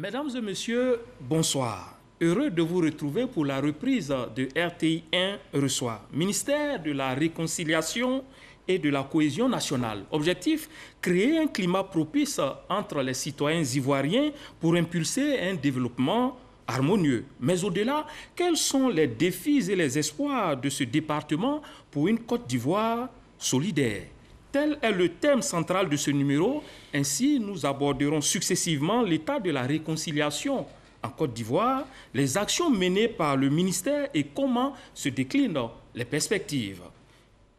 Mesdames et messieurs, bonsoir. Heureux de vous retrouver pour la reprise de RTI 1 reçoit, ministère de la Réconciliation et de la Cohésion nationale. Objectif, créer un climat propice entre les citoyens ivoiriens pour impulser un développement harmonieux. Mais au-delà, quels sont les défis et les espoirs de ce département pour une Côte d'Ivoire solidaire? Tel est le thème central de ce numéro. Ainsi, nous aborderons successivement l'état de la réconciliation en Côte d'Ivoire, les actions menées par le ministère et comment se déclinent les perspectives.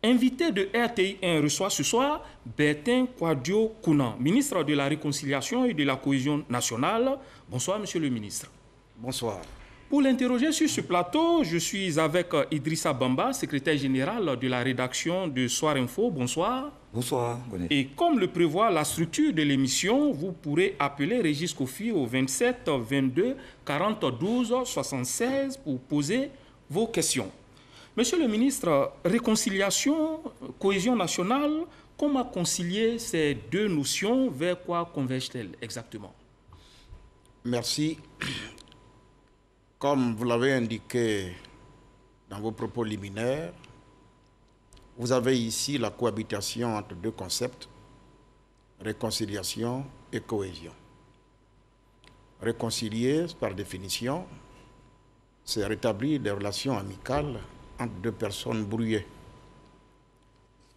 Invité de RTI 1 reçoit ce soir Bertin Kouadio Kounan, ministre de la Réconciliation et de la Cohésion nationale. Bonsoir, monsieur le ministre. Bonsoir. Pour l'interroger sur ce plateau, je suis avec Idrissa Bamba, secrétaire général de la rédaction de Soir Info. Bonsoir. Bonsoir. Et comme le prévoit la structure de l'émission, vous pourrez appeler Régis Kofi au 27 22 40 12 76 pour poser vos questions. Monsieur le ministre, réconciliation, cohésion nationale, comment concilier ces deux notions? Vers quoi convergent-elles exactement? Merci. Comme vous l'avez indiqué dans vos propos liminaires, vous avez ici la cohabitation entre deux concepts, réconciliation et cohésion. Réconcilier, par définition, c'est rétablir des relations amicales entre deux personnes brouillées.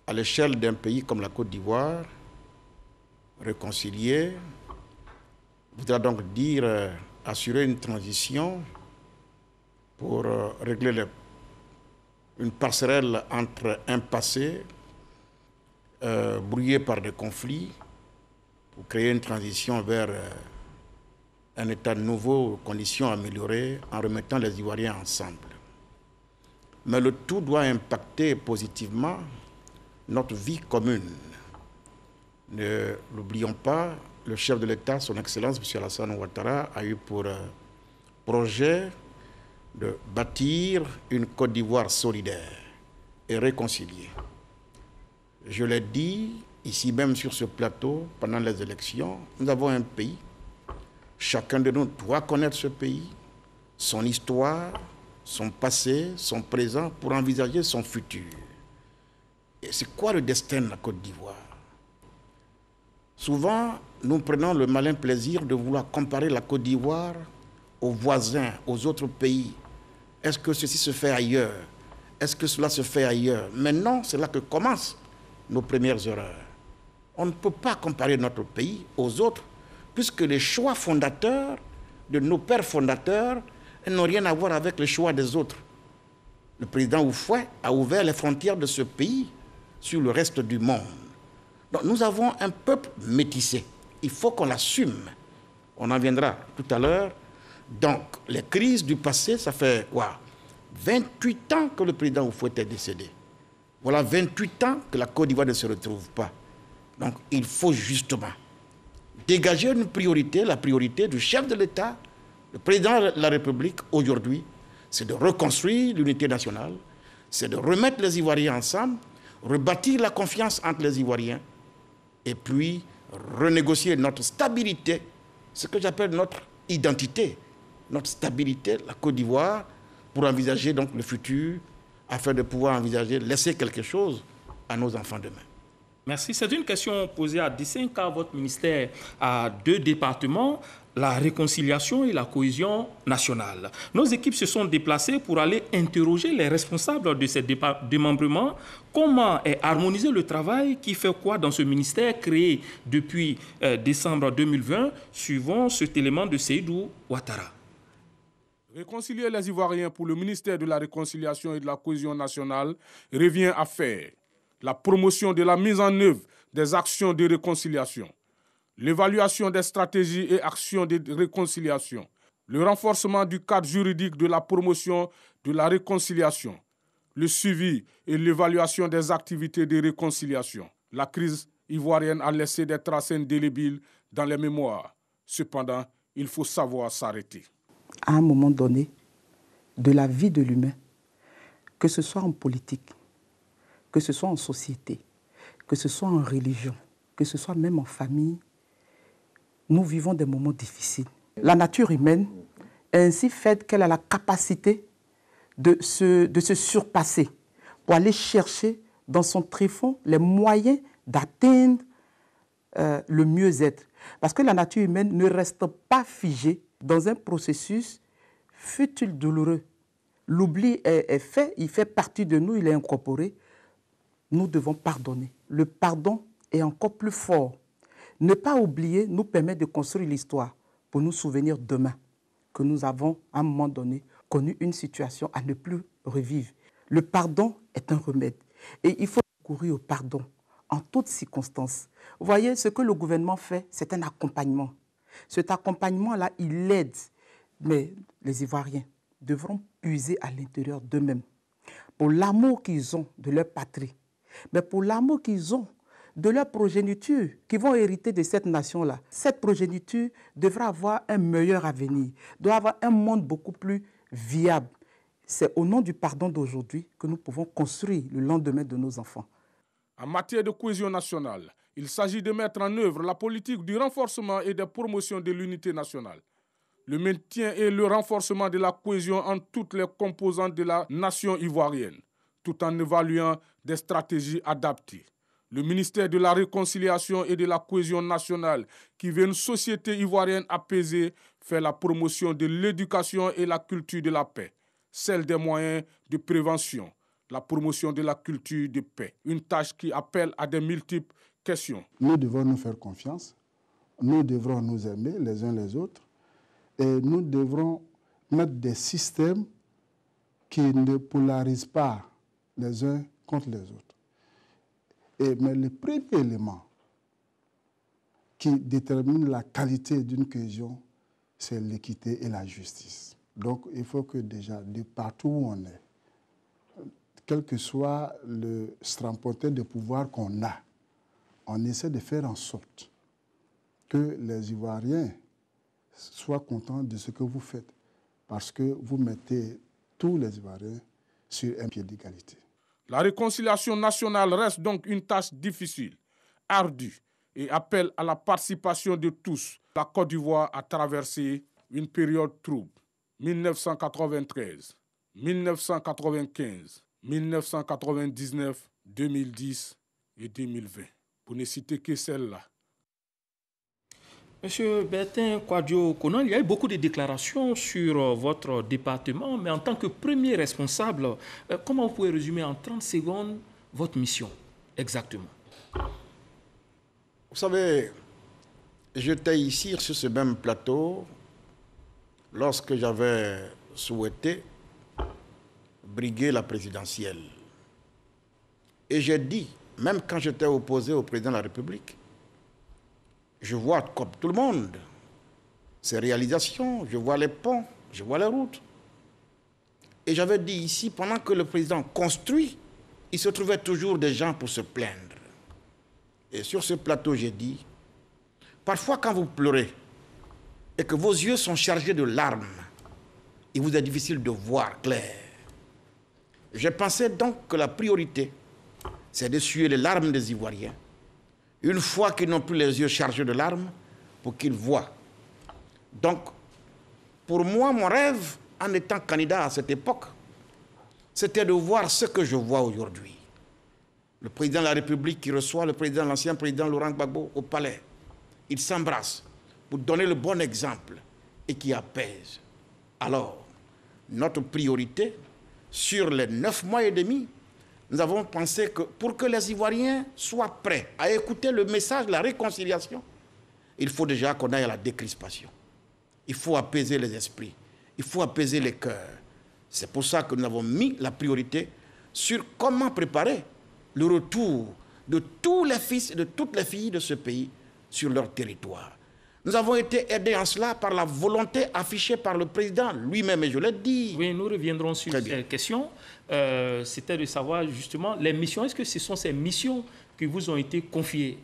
À l'échelle d'un pays comme la Côte d'Ivoire, réconcilier voudra donc dire assurer une transition pour régler une passerelle entre un passé brouillé par des conflits, pour créer une transition vers un état nouveau, conditions améliorées, en remettant les Ivoiriens ensemble. Mais le tout doit impacter positivement notre vie commune. Ne l'oublions pas, le chef de l'État, son Excellence, M. Alassane Ouattara, a eu pour projet de bâtir une Côte d'Ivoire solidaire et réconciliée. Je l'ai dit ici même sur ce plateau pendant les élections, nous avons un pays. Chacun de nous doit connaître ce pays, son histoire, son passé, son présent, pour envisager son futur. Et c'est quoi le destin de la Côte d'Ivoire? Souvent, nous prenons le malin plaisir de vouloir comparer la Côte d'Ivoire aux voisins, aux autres pays. Est-ce que ceci se fait ailleurs? Est-ce que cela se fait ailleurs? Mais non, c'est là que commencent nos premières erreurs. On ne peut pas comparer notre pays aux autres, puisque les choix fondateurs de nos pères fondateurs n'ont rien à voir avec les choix des autres. Le président Houphouët a ouvert les frontières de ce pays sur le reste du monde. Donc nous avons un peuple métissé. Il faut qu'on l'assume. On en viendra tout à l'heure. Donc, les crises du passé, ça fait quoi? 28 ans que le président Houphouët est décédé. Voilà 28 ans que la Côte d'Ivoire ne se retrouve pas. Donc, il faut justement dégager une priorité, la priorité du chef de l'État, le président de la République aujourd'hui, c'est de reconstruire l'unité nationale, c'est de remettre les Ivoiriens ensemble, rebâtir la confiance entre les Ivoiriens, et puis renégocier notre stabilité, ce que j'appelle notre identité, notre stabilité, la Côte d'Ivoire, pour envisager donc le futur, afin de pouvoir envisager, laisser quelque chose à nos enfants demain. Merci. C'est une question posée à dessein car votre ministère a deux départements, la réconciliation et la cohésion nationale. Nos équipes se sont déplacées pour aller interroger les responsables de ces démembrements. Comment est harmonisé le travail qui fait quoi dans ce ministère créé depuis décembre 2020, suivant cet élément de Seydou Ouattara? Réconcilier les Ivoiriens pour le ministère de la Réconciliation et de la Cohésion nationale revient à faire la promotion de la mise en œuvre des actions de réconciliation, l'évaluation des stratégies et actions de réconciliation, le renforcement du cadre juridique de la promotion de la réconciliation, le suivi et l'évaluation des activités de réconciliation. La crise ivoirienne a laissé des traces indélébiles dans les mémoires. Cependant, il faut savoir s'arrêter. À un moment donné, de la vie de l'humain, que ce soit en politique, que ce soit en société, que ce soit en religion, que ce soit même en famille, nous vivons des moments difficiles. La nature humaine est ainsi faite qu'elle a la capacité de se surpasser pour aller chercher dans son tréfonds les moyens d'atteindre le mieux-être. Parce que la nature humaine ne reste pas figée dans un processus fut-il douloureux. L'oubli est fait, il fait partie de nous, il est incorporé. Nous devons pardonner. Le pardon est encore plus fort. Ne pas oublier nous permet de construire l'histoire pour nous souvenir demain que nous avons, à un moment donné, connu une situation à ne plus revivre. Le pardon est un remède. Et il faut recourir au pardon en toutes circonstances. Vous voyez, ce que le gouvernement fait, c'est un accompagnement. Cet accompagnement-là, il aide. Mais les Ivoiriens devront puiser à l'intérieur d'eux-mêmes pour l'amour qu'ils ont de leur patrie, mais pour l'amour qu'ils ont de leur progéniture, qui vont hériter de cette nation-là. Cette progéniture devra avoir un meilleur avenir, doit avoir un monde beaucoup plus viable. C'est au nom du pardon d'aujourd'hui que nous pouvons construire le lendemain de nos enfants. En matière de cohésion nationale, il s'agit de mettre en œuvre la politique du renforcement et de promotion de l'unité nationale. Le maintien et le renforcement de la cohésion entre toutes les composantes de la nation ivoirienne, tout en évaluant des stratégies adaptées. Le ministère de la Réconciliation et de la Cohésion nationale, qui veut une société ivoirienne apaisée, fait la promotion de l'éducation et la culture de la paix, celle des moyens de prévention, la promotion de la culture de paix, une tâche qui appelle à de multiples questions. Nous devons nous faire confiance, nous devrons nous aimer les uns les autres, et nous devrons mettre des systèmes qui ne polarisent pas les uns contre les autres. Mais le premier élément qui détermine la qualité d'une cohésion, c'est l'équité et la justice. Donc il faut que déjà, de partout où on est, quel que soit le strapontin de pouvoir qu'on a, on essaie de faire en sorte que les Ivoiriens soient contents de ce que vous faites, parce que vous mettez tous les Ivoiriens sur un pied d'égalité. La réconciliation nationale reste donc une tâche difficile, ardue et appelle à la participation de tous. La Côte d'Ivoire a traversé une période trouble. 1993, 1995, 1999, 2010 et 2020. Pour ne citer que celle-là. Monsieur Bertin Kouadio Konan, il y a eu beaucoup de déclarations sur votre département, mais en tant que premier responsable, comment vous pouvez résumer en 30 secondes votre mission exactement? Vous savez, j'étais ici sur ce même plateau lorsque j'avais souhaité briguer la présidentielle. Et j'ai dit, même quand j'étais opposé au président de la République, je vois comme tout le monde ses réalisations, je vois les ponts, je vois les routes. Et j'avais dit ici, pendant que le président construit, il se trouvait toujours des gens pour se plaindre. Et sur ce plateau, j'ai dit, parfois quand vous pleurez et que vos yeux sont chargés de larmes, il vous est difficile de voir clair. J'ai pensé donc que la priorité, c'est d'essuyer les larmes des Ivoiriens, une fois qu'ils n'ont plus les yeux chargés de larmes, pour qu'ils voient. Donc, pour moi, mon rêve, en étant candidat à cette époque, c'était de voir ce que je vois aujourd'hui. Le président de la République qui reçoit l'ancien président Laurent Gbagbo au palais. Ils s'embrassent pour donner le bon exemple et qui apaise. Alors, notre priorité, sur les 9 mois et demi, nous avons pensé que pour que les Ivoiriens soient prêts à écouter le message de la réconciliation, il faut déjà qu'on aille à la décrispation. Il faut apaiser les esprits, il faut apaiser les cœurs. C'est pour ça que nous avons mis la priorité sur comment préparer le retour de tous les fils et de toutes les filles de ce pays sur leur territoire. Nous avons été aidés en cela par la volonté affichée par le président lui-même, et je l'ai dit. Oui, nous reviendrons sur cette question. C'était de savoir justement les missions. Est-ce que ce sont ces missions qui vous ont été confiées?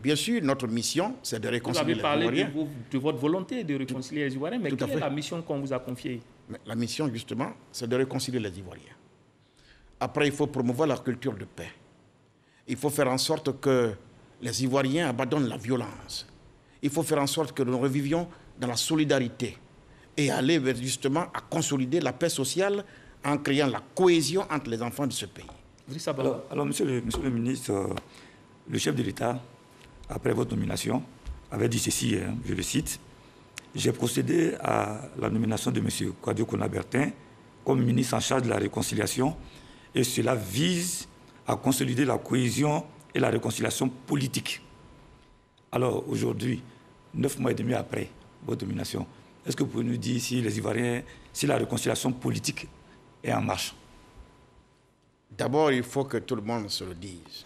Bien sûr, notre mission, c'est de réconcilier les Ivoiriens. Vous avez parlé de votre volonté de réconcilier les Ivoiriens, mais quelle est la mission qu'on vous a confiée? La mission, justement, c'est de réconcilier les Ivoiriens. Après, il faut promouvoir la culture de paix. Il faut faire en sorte que les Ivoiriens abandonnent la violence. Il faut faire en sorte que nous revivions dans la solidarité et aller vers, justement à consolider la paix sociale en créant la cohésion entre les enfants de ce pays. Alors monsieur le ministre, le chef de l'État, après votre nomination, avait dit ceci, je le cite, « J'ai procédé à la nomination de M. Kouadio Konabertin comme ministre en charge de la réconciliation et cela vise à consolider la cohésion et la réconciliation politique. » Alors aujourd'hui, 9 mois et demi après votre nomination, est-ce que vous pouvez nous dire si les Ivoiriens, si la réconciliation politique est en marche? D'abord, il faut que tout le monde se le dise.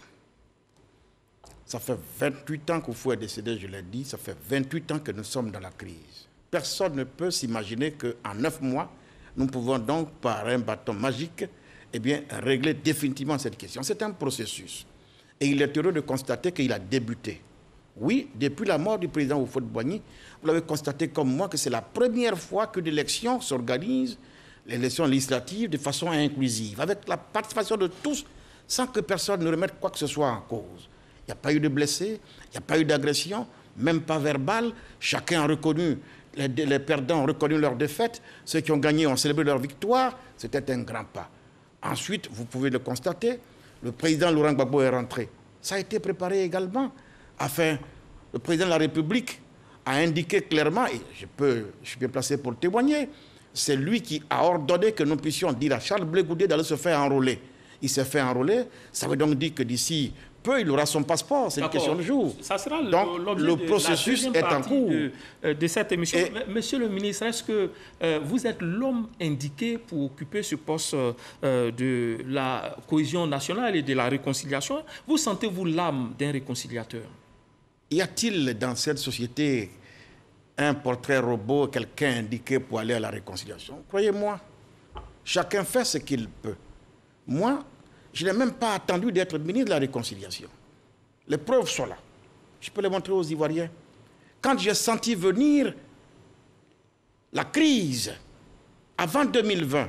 Ça fait 28 ans qu'Oufou est décédé, je l'ai dit, ça fait 28 ans que nous sommes dans la crise. Personne ne peut s'imaginer qu'en 9 mois, nous pouvons donc, par un bâton magique, eh bien, régler définitivement cette question. C'est un processus. Et il est heureux de constater qu'il a débuté. Oui, depuis la mort du président Houphouët-Boigny, vous l'avez constaté comme moi que c'est la première fois que l'élection s'organise, l'élection législative, de façon inclusive, avec la participation de tous, sans que personne ne remette quoi que ce soit en cause. Il n'y a pas eu de blessés, il n'y a pas eu d'agression, même pas verbale. Chacun a reconnu, les perdants ont reconnu leur défaite, ceux qui ont gagné ont célébré leur victoire. C'était un grand pas. Ensuite, vous pouvez le constater, le président Laurent Gbagbo est rentré. Ça a été préparé également. Enfin, le président de la République a indiqué clairement, et je suis bien placé pour le témoigner, c'est lui qui a ordonné que nous puissions dire à Charles Blé Goudé d'aller se faire enrôler. Il s'est fait enrôler, ça veut donc dire que d'ici peu, il aura son passeport, c'est une question de jour. Ça sera donc le processus est en cours. De cette émission. Monsieur le ministre, est-ce que vous êtes l'homme indiqué pour occuper ce poste de la cohésion nationale et de la réconciliation? Vous sentez-vous l'âme d'un réconciliateur? Y a-t-il dans cette société un portrait robot, quelqu'un indiqué pour aller à la réconciliation? Croyez-moi, chacun fait ce qu'il peut. Moi, je n'ai même pas attendu d'être ministre de la Réconciliation. Les preuves sont là. Je peux les montrer aux Ivoiriens. Quand j'ai senti venir la crise, avant 2020,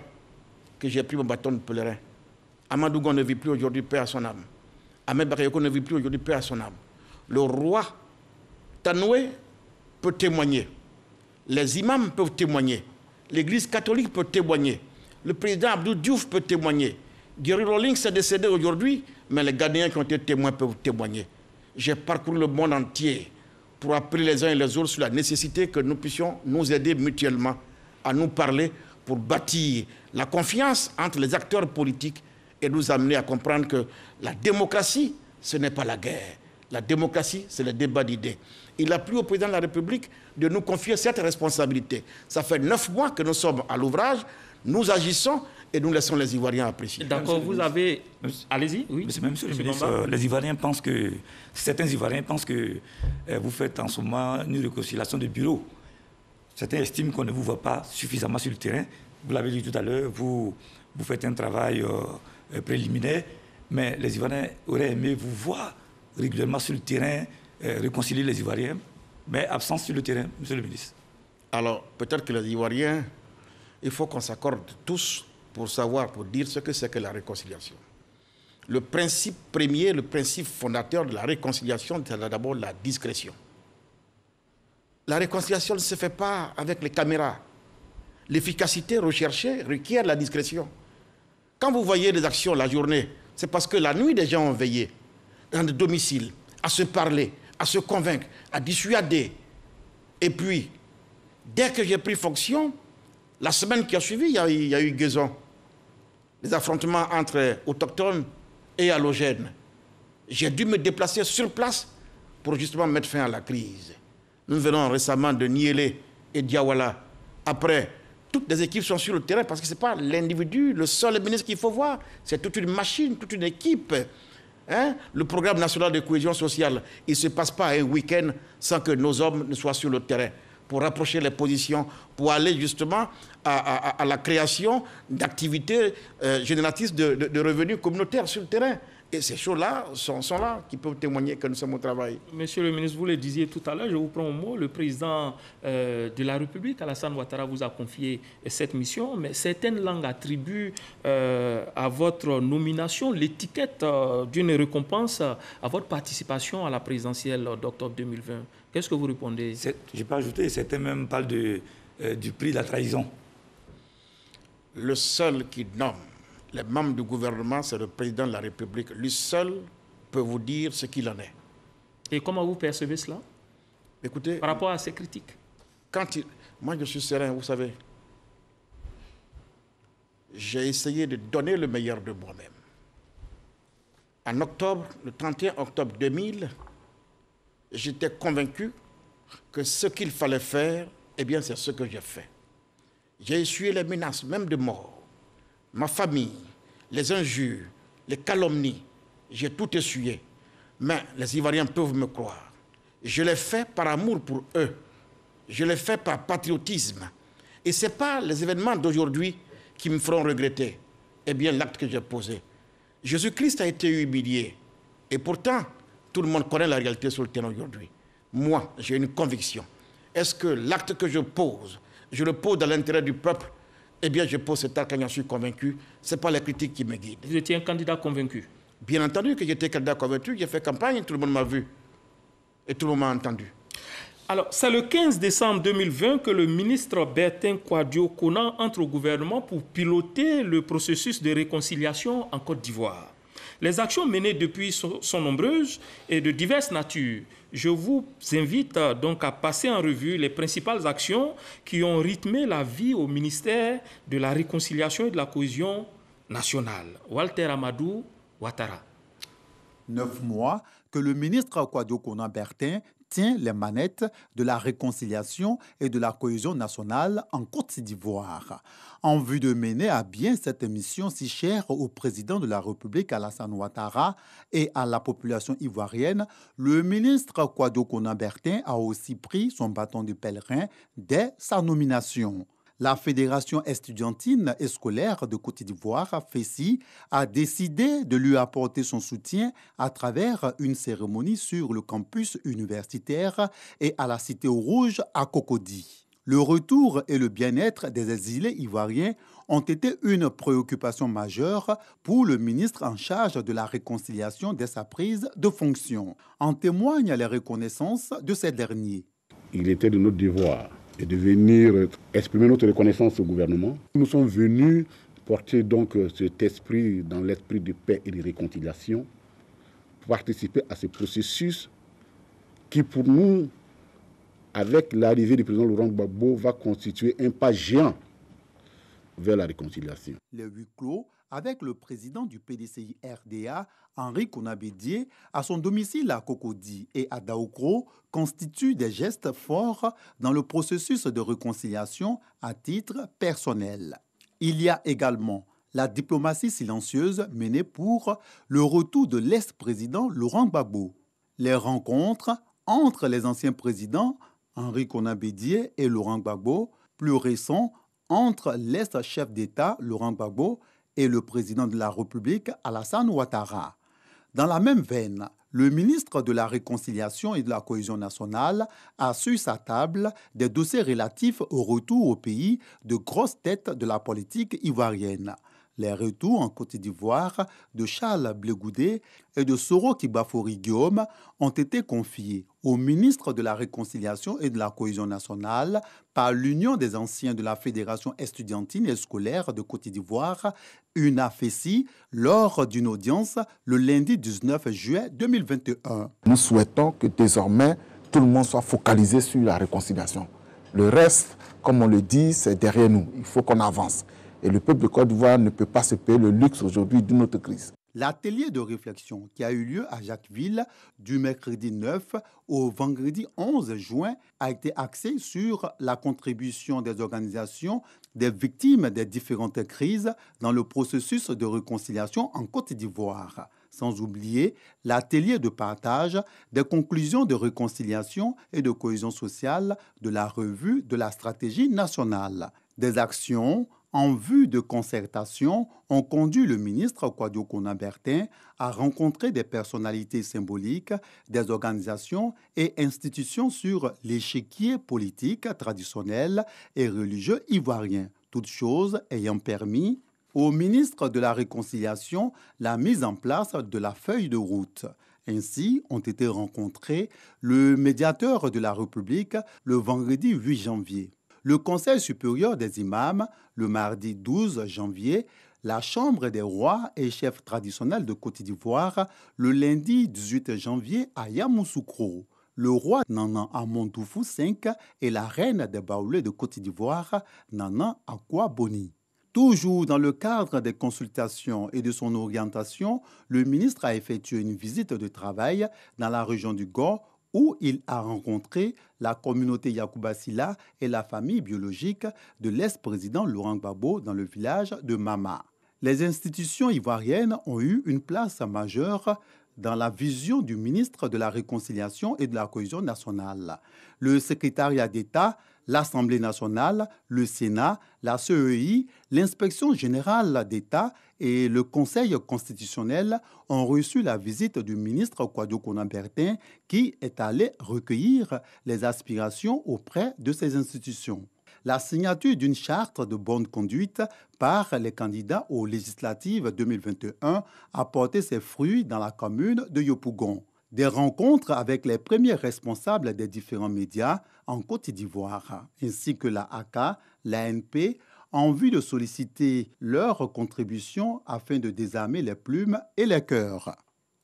que j'ai pris mon bâton de pèlerin, Amadou Gon ne vit plus aujourd'hui, paix à son âme. Ahmed Bakayoko ne vit plus aujourd'hui, paix à son âme. Le roi Tanoué peut témoigner. Les imams peuvent témoigner. L'Église catholique peut témoigner. Le président Abdou Diouf peut témoigner. Gary Rawlings s'est décédé aujourd'hui, mais les Ghanéens qui ont été témoins peuvent témoigner. J'ai parcouru le monde entier pour appeler les uns et les autres sur la nécessité que nous puissions nous aider mutuellement à nous parler pour bâtir la confiance entre les acteurs politiques et nous amener à comprendre que la démocratie, ce n'est pas la guerre. La démocratie, c'est le débat d'idées. Il a plu au président de la République de nous confier cette responsabilité. Ça fait 9 mois que nous sommes à l'ouvrage, nous agissons et nous laissons les Ivoiriens apprécier. D'accord, vous avez... Allez-y, oui. Monsieur le ministre, les Ivoiriens pensent que... Certains Ivoiriens pensent que vous faites en ce moment une réconciliation de bureau. Certains estiment qu'on ne vous voit pas suffisamment sur le terrain. Vous l'avez dit tout à l'heure, vous faites un travail préliminaire, mais les Ivoiriens auraient aimé vous voir régulièrement sur le terrain, réconcilier les Ivoiriens, mais absence sur le terrain, monsieur le ministre. Alors, peut-être que les Ivoiriens, il faut qu'on s'accorde tous pour savoir, pour dire ce que c'est que la réconciliation. Le principe premier, le principe fondateur de la réconciliation, c'est d'abord la discrétion. La réconciliation ne se fait pas avec les caméras. L'efficacité recherchée requiert la discrétion. Quand vous voyez des actions la journée, c'est parce que la nuit, des gens ont veillé dans des domiciles, à se parler, à se convaincre, à dissuader. Et puis, dès que j'ai pris fonction, la semaine qui a suivi, il y a eu Guézon. Les affrontements entre autochtones et allogènes. J'ai dû me déplacer sur place pour justement mettre fin à la crise. Nous venons récemment de Niélé et Diawala. Après, toutes les équipes sont sur le terrain parce que ce n'est pas l'individu, le seul ministre qu'il faut voir. C'est toute une machine, toute une équipe. Le programme national de cohésion sociale, il ne se passe pas un week-end sans que nos hommes ne soient sur le terrain pour rapprocher les positions, pour aller justement à la création d'activités génératrices de revenus communautaires sur le terrain. Et ces choses-là sont là, qui peuvent témoigner que nous sommes au travail. Monsieur le ministre, vous le disiez tout à l'heure, je vous prends au mot, le président de la République, Alassane Ouattara, vous a confié cette mission, mais certaines langues attribuent à votre nomination l'étiquette d'une récompense à votre participation à la présidentielle d'octobre 2020. Qu'est-ce que vous répondez? Je peux ajouter, certains même parlent du prix de la trahison. Le seul qui nomme les membres du gouvernement, c'est le président de la République. Lui seul peut vous dire ce qu'il en est. Et comment vous percevez cela? Écoutez, par rapport à ces critiques? Moi, je suis serein, vous savez. J'ai essayé de donner le meilleur de moi-même. En octobre, le 31 octobre 2000, j'étais convaincu que ce qu'il fallait faire, eh bien, c'est ce que j'ai fait. J'ai essuyé les menaces, même de mort. Ma famille, les injures, les calomnies, j'ai tout essuyé. Mais les Ivoiriens peuvent me croire. Je l'ai fait par amour pour eux. Je l'ai fait par patriotisme. Et ce n'est pas les événements d'aujourd'hui qui me feront regretter. Eh bien, l'acte que j'ai posé. Jésus-Christ a été humilié. Et pourtant, tout le monde connaît la réalité sur le terrain aujourd'hui. Moi, j'ai une conviction. Est-ce que l'acte que je le pose dans l'intérêt du peuple? Eh bien, je pose cet acte quand j'en suis convaincu. Ce n'est pas les critiques qui me guident. Vous étiez un candidat convaincu? Bien entendu que j'étais candidat convaincu. J'ai fait campagne, tout le monde m'a vu. Et tout le monde m'a entendu. Alors, c'est le 15 décembre 2020 que le ministre Bertin Kouadio Konan entre au gouvernement pour piloter le processus de réconciliation en Côte d'Ivoire. Les actions menées depuis sont nombreuses et de diverses natures. Je vous invite donc à passer en revue les principales actions qui ont rythmé la vie au ministère de la Réconciliation et de la Cohésion nationale. Walter Amadou Ouattara. 9 mois que le ministre Kouadio Konan Bertin tient les manettes de la réconciliation et de la cohésion nationale en Côte d'Ivoire. En vue de mener à bien cette mission si chère au président de la République Alassane Ouattara et à la population ivoirienne, le ministre Kouadio Konan Bertin a aussi pris son bâton de pèlerin dès sa nomination. La Fédération estudiantine et scolaire de Côte d'Ivoire, FESI, a décidé de lui apporter son soutien à travers une cérémonie sur le campus universitaire et à la Cité Rouge à Cocody. Le retour et le bien-être des exilés ivoiriens ont été une préoccupation majeure pour le ministre en charge de la réconciliation dès sa prise de fonction. En témoignent les reconnaissances de ces derniers. Il était de notre devoir et de venir exprimer notre reconnaissance au gouvernement. Nous sommes venus porter donc cet esprit dans l'esprit de paix et de réconciliation, participer à ce processus qui pour nous, avec l'arrivée du président Laurent Gbagbo, va constituer un pas géant vers la réconciliation. Les huis clos avec le président du PDCI RDA, Henri Konabédié, à son domicile à Cocody et à Daoukro, constituent des gestes forts dans le processus de réconciliation à titre personnel. Il y a également la diplomatie silencieuse menée pour le retour de l'ex-président Laurent Gbagbo. Les rencontres entre les anciens présidents Henri Konabédié et Laurent Gbagbo, plus récents entre l'ex-chef d'État Laurent Gbagbo et le président de la République Alassane Ouattara. Dans la même veine, le ministre de la Réconciliation et de la Cohésion nationale a sur sa table des dossiers relatifs au retour au pays de grosses têtes de la politique ivoirienne. Les retours en Côte d'Ivoire de Charles Blé Goudé et de Soro Kibafori Guillaume ont été confiés au ministre de la Réconciliation et de la Cohésion nationale par l'Union des anciens de la Fédération estudiantine et scolaire de Côte d'Ivoire, UNAFESI, lors d'une audience le lundi 19 juillet 2021. Nous souhaitons que désormais tout le monde soit focalisé sur la réconciliation. Le reste, comme on le dit, c'est derrière nous. Il faut qu'on avance. Et le peuple de Côte d'Ivoire ne peut pas se payer le luxe aujourd'hui d'une autre crise. L'atelier de réflexion qui a eu lieu à Jacquesville du mercredi 9 au vendredi 11 juin a été axé sur la contribution des organisations des victimes des différentes crises dans le processus de réconciliation en Côte d'Ivoire. Sans oublier l'atelier de partage des conclusions de réconciliation et de cohésion sociale de la revue de la stratégie nationale. Des actions en vue de concertation, ont conduit le ministre Kwadwo Konan-Bertin à rencontrer des personnalités symboliques, des organisations et institutions sur l'échiquier politique traditionnel et religieux ivoirien, toutes choses ayant permis au ministre de la Réconciliation la mise en place de la feuille de route. Ainsi ont été rencontrés le médiateur de la République le vendredi 8 janvier, le Conseil supérieur des imams le mardi 12 janvier, la Chambre des rois et chefs traditionnels de Côte d'Ivoire le lundi 18 janvier à Yamoussoukro, le roi Nana Amontoufou V et la reine des Baoulés de Côte d'Ivoire, Nana Akua Boni. Toujours dans le cadre des consultations et de son orientation, le ministre a effectué une visite de travail dans la région du Gor où il a rencontré la communauté Yacouba Silla et la famille biologique de l'ex-président Laurent Gbagbo dans le village de Mama. Les institutions ivoiriennes ont eu une place majeure dans la vision du ministre de la Réconciliation et de la Cohésion nationale. Le secrétariat d'État, l'Assemblée nationale, le Sénat, la CEI, l'Inspection générale d'État et le Conseil constitutionnel ont reçu la visite du ministre Kwadwo Konan-Bertin qui est allé recueillir les aspirations auprès de ces institutions. La signature d'une charte de bonne conduite par les candidats aux législatives 2021 a porté ses fruits dans la commune de Yopougon. Des rencontres avec les premiers responsables des différents médias en Côte d'Ivoire, ainsi que la AK, l'ANP, en vue de solliciter leur contribution afin de désarmer les plumes et les cœurs.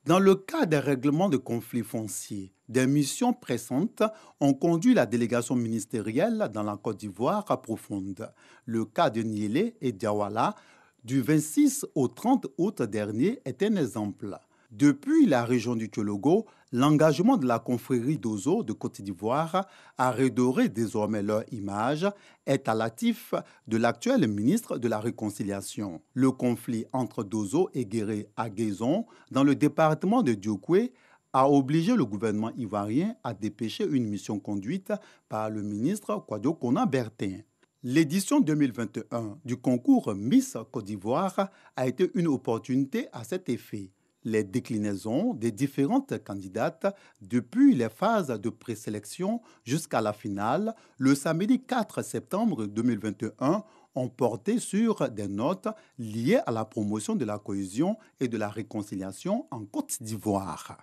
Dans le cas des règlements de conflits fonciers, des missions pressantes ont conduit la délégation ministérielle dans la Côte d'Ivoire profonde. Le cas de Niélé et Diawala, du 26 au 30 août dernier, est un exemple. Depuis la région du Tchologo, l'engagement de la confrérie d'Ozo de Côte d'Ivoire à redorer désormais leur image est à l'actif de l'actuel ministre de la Réconciliation. Le conflit entre Dozo et Guéré à Guézon, dans le département de Diokwe, a obligé le gouvernement ivoirien à dépêcher une mission conduite par le ministre Kwadwo Konan-Bertin. L'édition 2021 du concours Miss Côte d'Ivoire a été une opportunité à cet effet. Les déclinaisons des différentes candidates depuis les phases de présélection jusqu'à la finale, le samedi 4 septembre 2021, ont porté sur des notes liées à la promotion de la cohésion et de la réconciliation en Côte d'Ivoire.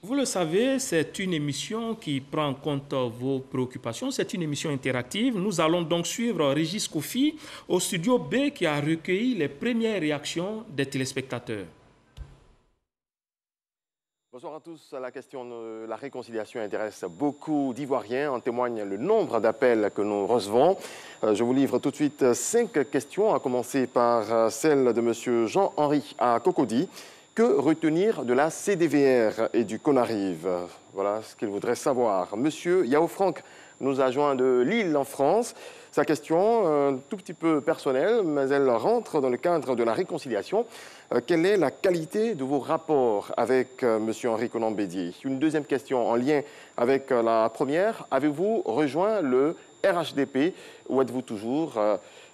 Vous le savez, c'est une émission qui prend en compte vos préoccupations. C'est une émission interactive. Nous allons donc suivre Régis Kofi au studio B qui a recueilli les premières réactions des téléspectateurs. Bonsoir à tous. La question de la réconciliation intéresse beaucoup d'Ivoiriens. En témoigne le nombre d'appels que nous recevons. Je vous livre tout de suite 5 questions, à commencer par celle de M. Jean-Henri à Cocody. Que retenir de la CDVR et du Conarive? Voilà ce qu'il voudrait savoir. Monsieur Yao Franck nous a joint de Lille en France. Sa question, un tout petit peu personnelle, mais elle rentre dans le cadre de la réconciliation. Quelle est la qualité de vos rapports avec M. Henri Konan-Bédié? Une deuxième question en lien avec la première. Avez-vous rejoint le RHDP ou êtes-vous toujours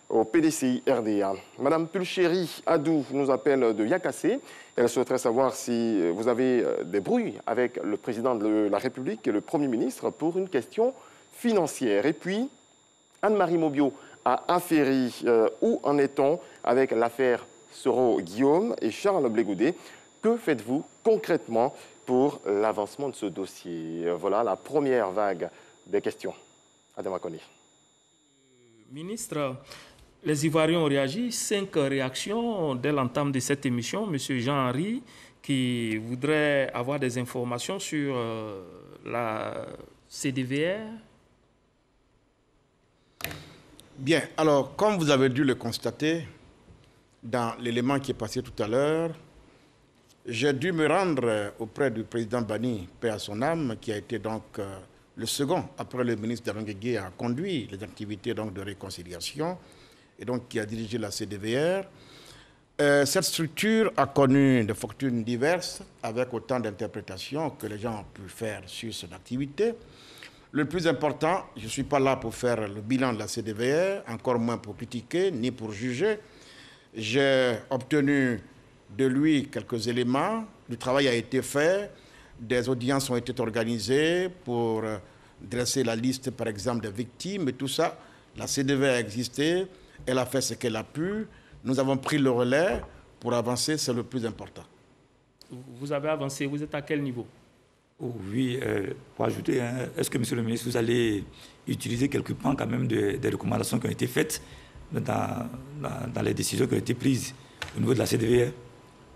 au PDCI RDA? Madame Pulchéry Adou nous appelle de Yakassé. Elle souhaiterait savoir si vous avez des brouilles avec le président de la République et le Premier ministre pour une question financière. Et puis, Anne-Marie Mobio a affairé où en est-on avec l'affaire Soro-Guillaume et Charles Blégoudet? Que faites-vous concrètement pour l'avancement de ce dossier? Voilà la première vague des questions. Adama Kone. Ministre, les Ivoiriens ont réagi. 5 réactions dès l'entame de cette émission. Monsieur Jean-Henri, qui voudrait avoir des informations sur la CDVR. Bien, alors, comme vous avez dû le constater, dans l'élément qui est passé tout à l'heure, j'ai dû me rendre auprès du président Bani, paix à son âme, qui a été donc le second, après le ministre Daranguégué, a conduit les activités donc, de réconciliation et donc qui a dirigé la CDVR. Cette structure a connu des fortunes diverses, avec autant d'interprétations que les gens ont pu faire sur son activité. Le plus important, je ne suis pas là pour faire le bilan de la CDVR, encore moins pour critiquer, ni pour juger. J'ai obtenu de lui quelques éléments, le travail a été fait, des audiences ont été organisées pour dresser la liste, par exemple, des victimes et tout ça. La CDVR a existé, elle a fait ce qu'elle a pu. Nous avons pris le relais pour avancer, c'est le plus important. Vous avez avancé, vous êtes à quel niveau? Oh, oui, pour ajouter, hein, est-ce que, monsieur le ministre, vous allez utiliser quelques points quand même des recommandations qui ont été faites dans les décisions qui ont été prises au niveau de la CDVR?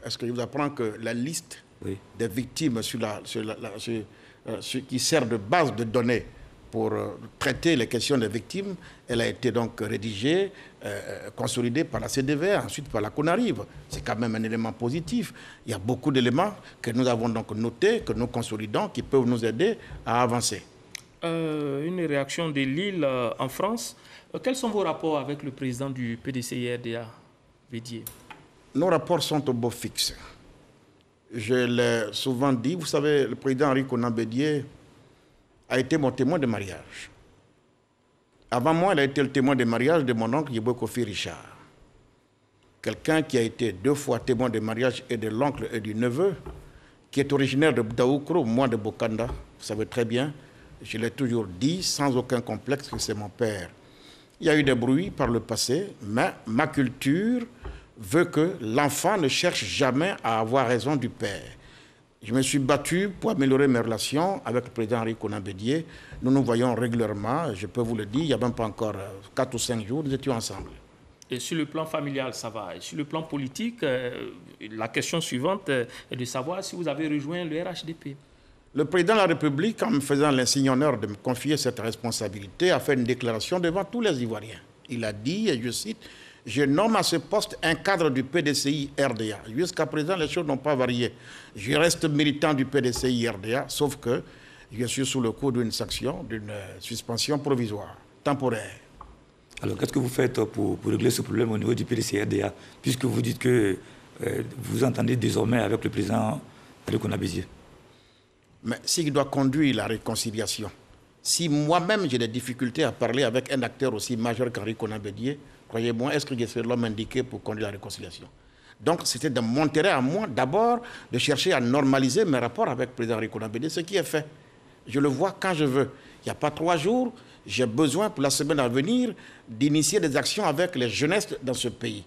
Est-ce que je vous apprends que la liste des victimes qui sert de base de données pour traiter les questions des victimes, elle a été donc rédigée, consolidée par la CDVR, ensuite par la CONARIV. C'est quand même un élément positif. Il y a beaucoup d'éléments que nous avons donc notés, que nous consolidons, qui peuvent nous aider à avancer. Une réaction de Lille en France. Quels sont vos rapports avec le président du PDCI-RDA, Bédié? Nos rapports sont au beau fixe. Je l'ai souvent dit, vous savez, le président Henri Konan Bédié a été mon témoin de mariage. Avant moi, il a été le témoin de mariage de mon oncle Yeboy Kofi Richard. Quelqu'un qui a été 2 fois témoin de mariage et de l'oncle et du neveu, qui est originaire de Daoukro, moi de Bokanda. Vous savez très bien, je l'ai toujours dit, sans aucun complexe, que c'est mon père. Il y a eu des bruits par le passé, mais ma culture veut que l'enfant ne cherche jamais à avoir raison du père. Je me suis battu pour améliorer mes relations avec le président Henri Konan Bédié. Nous nous voyons régulièrement, je peux vous le dire, il n'y a même pas encore 4 ou 5 jours, nous étions ensemble. Et sur le plan familial, ça va. Et sur le plan politique, la question suivante est de savoir si vous avez rejoint le RHDP. Le président de la République, en me faisant l'insigne honneur de me confier cette responsabilité, a fait une déclaration devant tous les Ivoiriens. Il a dit, et je cite, « Je nomme à ce poste un cadre du PDCI-RDA. » Jusqu'à présent, les choses n'ont pas varié. Je reste militant du PDCI-RDA, sauf que je suis sous le coup d'une sanction, d'une suspension provisoire, temporaire. Alors, qu'est-ce que vous faites pour régler ce problème au niveau du PDCI-RDA, puisque vous dites que vous entendez désormais avec le président Henri Konan Bédié? Mais s'il doit conduire la réconciliation, si moi-même j'ai des difficultés à parler avec un acteur aussi majeur qu'Henri Konan Bédié, croyez-moi, est-ce que je serai l'homme indiqué pour conduire la réconciliation? Donc, c'était de mon intérêt à moi, d'abord, de chercher à normaliser mes rapports avec le président Henri Konan Bédié, ce qui est fait. Je le vois quand je veux. Il n'y a pas 3 jours, j'ai besoin, pour la semaine à venir, d'initier des actions avec les jeunesses dans ce pays,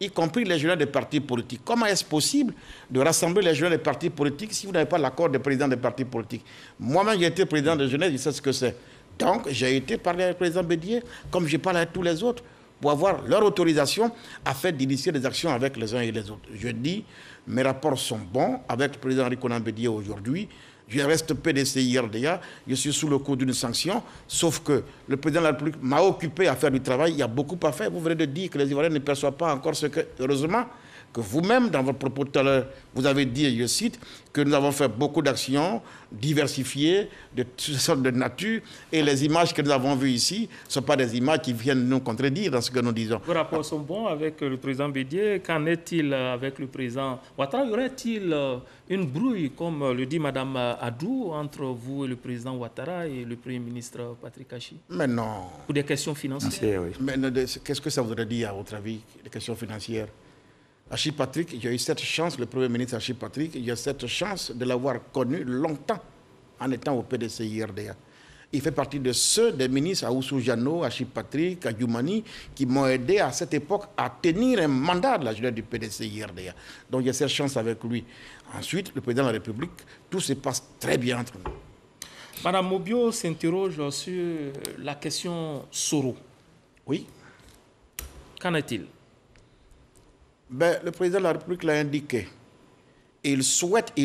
y compris les jeunesses des partis politiques. Comment est-ce possible de rassembler les jeunesses des partis politiques si vous n'avez pas l'accord des présidents des partis politiques? Moi-même, j'ai été président de jeunesse, je sais ce que c'est. Donc, j'ai été parler avec le président Bédié, comme je parle avec tous les autres, pour avoir leur autorisation afin d'initier des actions avec les uns et les autres. Je dis, mes rapports sont bons avec le président Henri Konan Bédié aujourd'hui. Je reste PDCI-RDA, je suis sous le coup d'une sanction, sauf que le président de la République m'a occupé à faire du travail, il y a beaucoup à faire. Vous venez de dire que les Ivoiriens ne perçoivent pas encore ce que, heureusement, que vous-même, dans votre propos tout à l'heure, vous avez dit, et je cite, que nous avons fait beaucoup d'actions diversifiées, de toutes sortes de nature, et les images que nous avons vues ici ne sont pas des images qui viennent nous contredire dans ce que nous disons. Vos rapports sont bons avec le président Bédié. Qu'en est-il avec le président Ouattara? Y aurait-il une brouille, comme le dit Mme Adou, entre vous et le président Ouattara et le Premier ministre Patrick Achi? Mais non. Pour des questions financières? Oui. Mais qu'est-ce que ça voudrait dire, à votre avis, des questions financières? Achi Patrick, j'ai eu cette chance, le Premier ministre Achi Patrick, j'ai eu cette chance de l'avoir connu longtemps en étant au PDCI-RDA. Il fait partie de ceux des ministres Aoussou Diano, Achi Patrick, Adjoumani, qui m'ont aidé à cette époque à tenir un mandat de la jeunesse du PDCI-RDA. Donc j'ai cette chance avec lui. Ensuite, le président de la République, tout se passe très bien entre nous. Madame Mobio s'interroge sur la question Soro. Oui. Qu'en est-il? Ben, le président de la République l'a indiqué. Il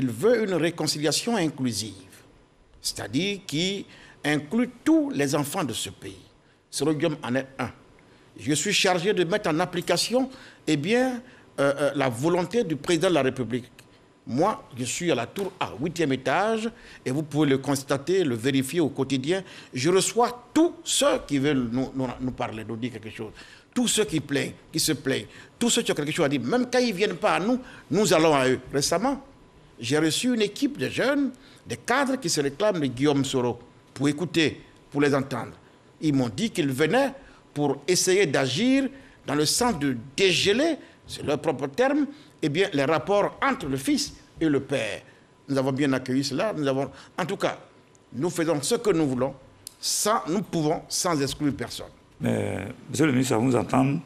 veut une réconciliation inclusive, c'est-à-dire qui inclut tous les enfants de ce pays. Sorodium en est un. Je suis chargé de mettre en application la volonté du président de la République. Moi, je suis à la tour A, 8e étage, et vous pouvez le constater, le vérifier au quotidien. Je reçois tous ceux qui veulent nous parler, nous dire quelque chose. Tous ceux qui se plaignent, tous ceux qui ont quelque chose à dire, même quand ils ne viennent pas à nous, nous allons à eux. Récemment, j'ai reçu une équipe de jeunes, des cadres qui se réclament de Guillaume Soro pour écouter pour les entendre. Ils m'ont dit qu'ils venaient pour essayer d'agir dans le sens de dégeler, c'est leur propre terme, eh bien, les rapports entre le fils et le père. Nous avons bien accueilli cela. En tout cas, nous faisons ce que nous voulons, nous pouvons sans exclure personne. Mais, monsieur le ministre, à vous entendre,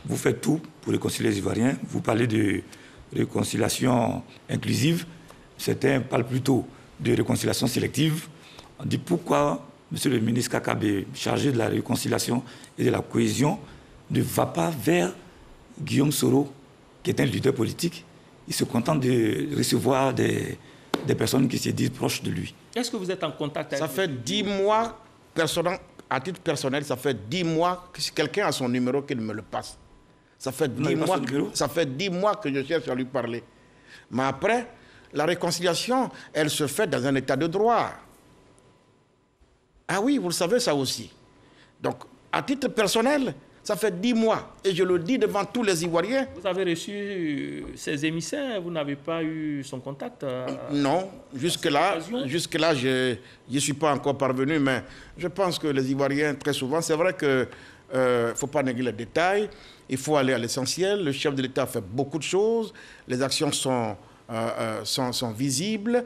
vous faites tout pour réconcilier les Ivoiriens. Vous parlez de réconciliation inclusive. Certains parlent plutôt de réconciliation sélective. On dit pourquoi monsieur le ministre Kakabe, chargé de la réconciliation et de la cohésion, ne va pas vers Guillaume Soro, qui est un leader politique. Il se contente de recevoir des personnes qui se disent proches de lui. Est-ce que vous êtes en contact avec Ça fait 10 mois, à titre personnel, ça fait 10 mois que si quelqu'un a son numéro, qu'il me le passe. Ça fait 10 mois que je cherche à lui parler. Mais après, la réconciliation, elle se fait dans un état de droit. Ah oui, vous le savez ça aussi. Donc, à titre personnel, ça fait 10 mois. Et je le dis devant tous les Ivoiriens. Vous avez reçu ses émissaires, vous n'avez pas eu son contact Non, jusque-là, je n'y suis pas encore parvenu, mais je pense que les Ivoiriens, très souvent, c'est vrai qu'il ne faut pas négliger les détails, il faut aller à l'essentiel. Le chef de l'État fait beaucoup de choses, les actions sont visibles,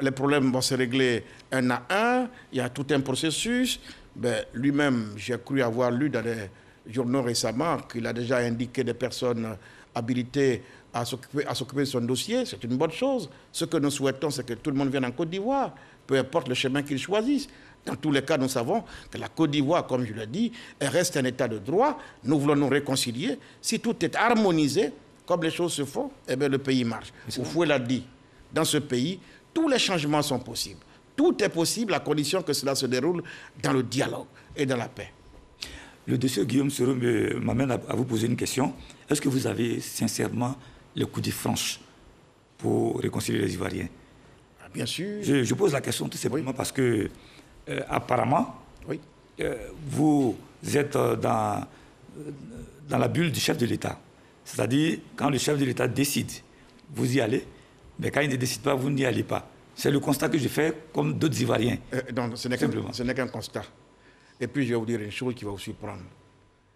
les problèmes vont se régler un à un, il y a tout un processus. Ben, lui-même, j'ai cru avoir lu dans les journaux récemment qu'il a déjà indiqué des personnes habilitées à s'occuper de son dossier. C'est une bonne chose. Ce que nous souhaitons, c'est que tout le monde vienne en Côte d'Ivoire, peu importe le chemin qu'ils choisissent. Dans tous les cas, nous savons que la Côte d'Ivoire, comme je l'ai dit, elle reste un état de droit. Nous voulons nous réconcilier. Si tout est harmonisé, comme les choses se font, eh bien, le pays marche. Oufoué l'a dit, dans ce pays, tous les changements sont possibles. Tout est possible à condition que cela se déroule dans le dialogue et dans la paix. Le dossier Guillaume Soro m'amène à vous poser une question. Est-ce que vous avez sincèrement le coup de franche pour réconcilier les Ivoiriens? Bien sûr. Je pose la question tout simplement parce que, apparemment, vous êtes dans la bulle du chef de l'État. C'est-à-dire, quand le chef de l'État décide, vous y allez, mais quand il ne décide pas, vous n'y allez pas. C'est le constat que je fais comme d'autres Ivoiriens. Non, ce n'est qu'un constat. Et puis, je vais vous dire une chose qui va vous surprendre.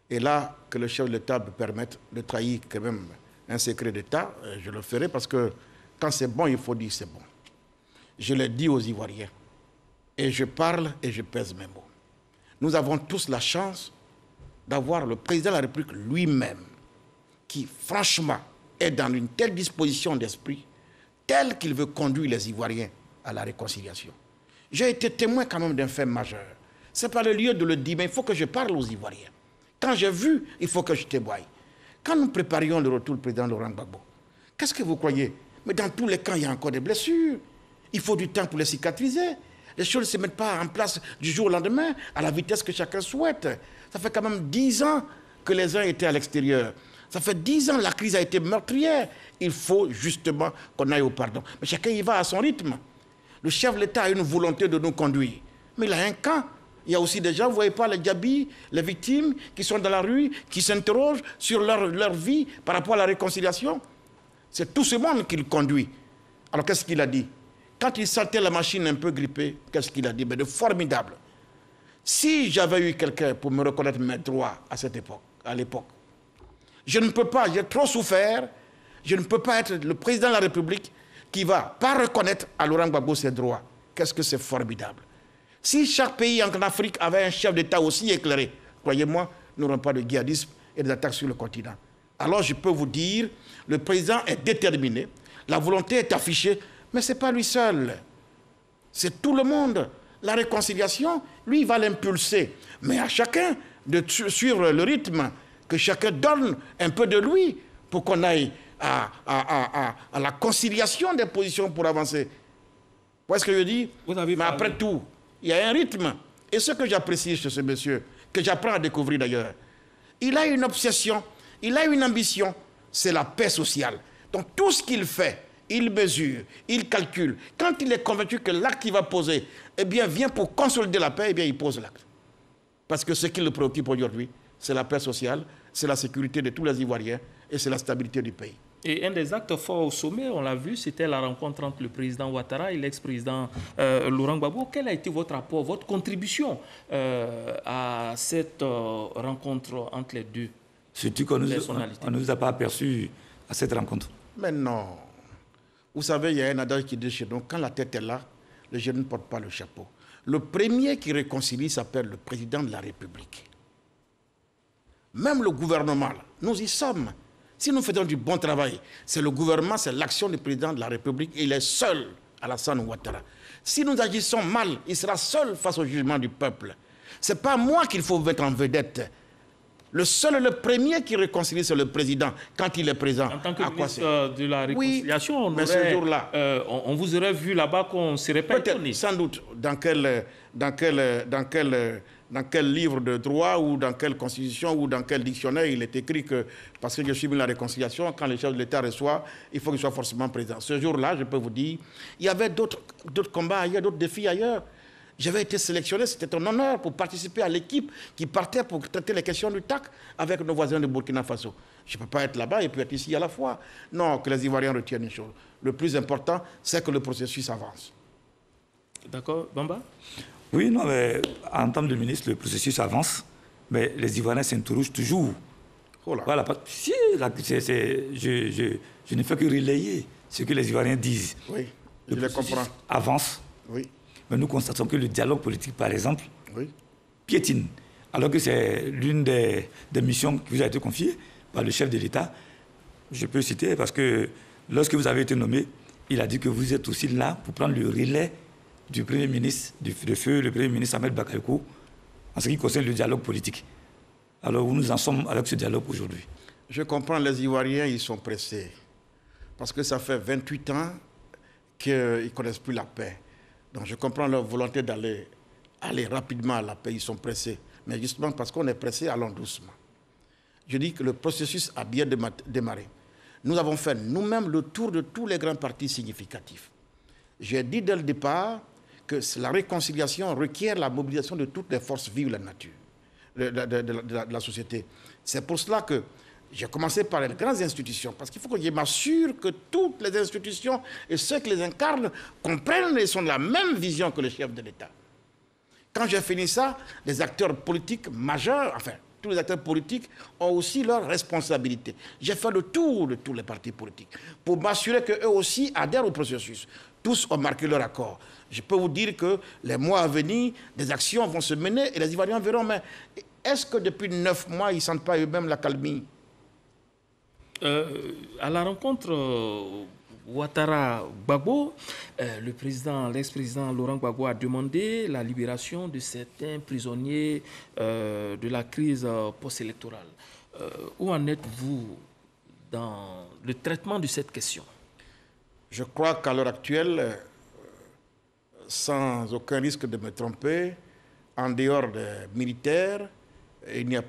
Et là, que le chef de l'État me permette de trahir quand même un secret d'État, je le ferai parce que quand c'est bon, il faut dire c'est bon. Je l'ai dit aux Ivoiriens. Et je parle et je pèse mes mots. Nous avons tous la chance d'avoir le président de la République lui-même qui, franchement, est dans une telle disposition d'esprit, telle qu'il veut conduire les Ivoiriens à la réconciliation. J'ai été témoin quand même d'un fait majeur. Ce n'est pas le lieu de le dire, mais il faut que je parle aux Ivoiriens. Quand j'ai vu, il faut que je témoigne. Quand nous préparions le retour du président Laurent Gbagbo, qu'est-ce que vous croyez? Mais dans tous les camps, il y a encore des blessures. Il faut du temps pour les cicatriser. Les choses ne se mettent pas en place du jour au lendemain, à la vitesse que chacun souhaite. Ça fait quand même 10 ans que les uns étaient à l'extérieur. Ça fait 10 ans que la crise a été meurtrière. Il faut justement qu'on aille au pardon. Mais chacun y va à son rythme. Le chef de l'État a une volonté de nous conduire. Mais il a un camp. Il y a aussi des gens, vous ne voyez pas, les djabis, les victimes qui sont dans la rue, qui s'interrogent sur leur vie par rapport à la réconciliation. C'est tout ce monde qu'il conduit. Alors qu'est-ce qu'il a dit? Quand il sentait la machine un peu grippée, qu'est-ce qu'il a dit? De formidable. Si j'avais eu quelqu'un pour me reconnaître mes droits à l'époque, je ne peux pas, j'ai trop souffert, je ne peux pas être le président de la République qui ne va pas reconnaître à Laurent Gbagbo ses droits. Qu'est-ce que c'est formidable. Si chaque pays en Afrique avait un chef d'État aussi éclairé, croyez-moi, nous n'aurons pas de djihadisme et des attaques sur le continent. Alors je peux vous dire, le président est déterminé, la volonté est affichée, mais ce n'est pas lui seul. C'est tout le monde. La réconciliation, lui, il va l'impulser. Mais à chacun de suivre le rythme, que chacun donne un peu de lui pour qu'on aille à la conciliation des positions pour avancer. Vous voyez ce que je dis? Mais après tout, il y a un rythme. Et ce que j'apprécie chez ce monsieur, que j'apprends à découvrir d'ailleurs, il a une obsession, il a une ambition, c'est la paix sociale. Donc tout ce qu'il fait, il mesure, il calcule. Quand il est convaincu que l'acte qu'il va poser vient pour consolider la paix, il pose l'acte. Parce que ce qui le préoccupe aujourd'hui, c'est la paix sociale, c'est la sécurité de tous les Ivoiriens et c'est la stabilité du pays. Et un des actes forts au sommet, on l'a vu, c'était la rencontre entre le président Ouattara et l'ex-président Laurent Gbagbo. Quel a été votre apport, votre contribution à cette rencontre entre les deux Surtout qu'on personnalités? ne nous a pas aperçus à cette rencontre. Mais non. Vous savez, il y a un adage qui dit chez nous, quand la tête est là, les jeunes ne portent pas le chapeau. Le premier qui réconcilie s'appelle le président de la République. Même le gouvernement, là, nous y sommes. Si nous faisons du bon travail, c'est le gouvernement, c'est l'action du président de la République. Il est seul, Alassane Ouattara. Si nous agissons mal, il sera seul face au jugement du peuple. Ce n'est pas moi qu'il faut mettre en vedette. Le premier qui réconcilie, c'est le président, quand il est présent. En tant que ministre de la Réconciliation, oui, mais ce jour-là, on vous aurait vu là-bas qu'on serait pas étonné. Sans doute. Dans quel livre de droit ou dans quelle constitution ou dans quel dictionnaire il est écrit que, parce que je suis ministre de la Réconciliation, quand le chef de l'État reçoit, il faut qu'il soit forcément présent. Ce jour-là, je peux vous dire, il y avait d'autres combats ailleurs, d'autres défis ailleurs. J'avais été sélectionné, c'était un honneur pour participer à l'équipe qui partait pour traiter les questions du TAC avec nos voisins de Burkina Faso. Je ne peux pas être là-bas et puis être ici à la fois. Non, que les Ivoiriens retiennent une chose. Le plus important, c'est que le processus avance. D'accord, Bamba? Oui, non, mais en tant que ministre, le processus avance, mais les Ivoiriens s'interrogent toujours. Oh là. Voilà, si, je ne fais que relayer ce que les Ivoiriens disent. Oui, le je les comprends. Avance. Oui. Mais nous constatons que le dialogue politique, par exemple, oui, piétine. Alors que c'est l'une des missions qui vous a été confiée par le chef de l'État. Je peux citer parce que lorsque vous avez été nommé, il a dit que vous êtes aussi là pour prendre le relais du Premier ministre, de feu, le Premier ministre Ahmed Bakayoko, en ce qui concerne le dialogue politique. Alors où nous en sommes avec ce dialogue aujourd'hui? Je comprends, les Ivoiriens, ils sont pressés. Parce que ça fait 28 ans qu'ils ne connaissent plus la paix. Donc je comprends leur volonté d'aller rapidement à la paix, ils sont pressés. Mais justement parce qu'on est pressé, allons doucement. Je dis que le processus a bien démarré. Nous avons fait nous-mêmes le tour de tous les grands partis significatifs. J'ai dit dès le départ que la réconciliation requiert la mobilisation de toutes les forces vives de la nature, de la société. C'est pour cela que j'ai commencé par les grandes institutions, parce qu'il faut que je m'assure que toutes les institutions et ceux qui les incarnent comprennent et sont de la même vision que le chef de l'État. Quand j'ai fini ça, les acteurs politiques majeurs, enfin, tous les acteurs politiques ont aussi leurs responsabilités. J'ai fait le tour de tous les partis politiques pour m'assurer qu'eux aussi adhèrent au processus. Tous ont marqué leur accord. Je peux vous dire que les mois à venir, des actions vont se mener et les Ivoiriens verront, mais est-ce que depuis 9 mois, ils ne sentent pas eux-mêmes la calmie? À la rencontre Ouattara-Gbagbo, l'ex-président Laurent Gbagbo a demandé la libération de certains prisonniers de la crise post-électorale. Où en êtes-vous dans le traitement de cette question? Je crois qu'à l'heure actuelle, sans aucun risque de me tromper, en dehors des militaires, il n'y a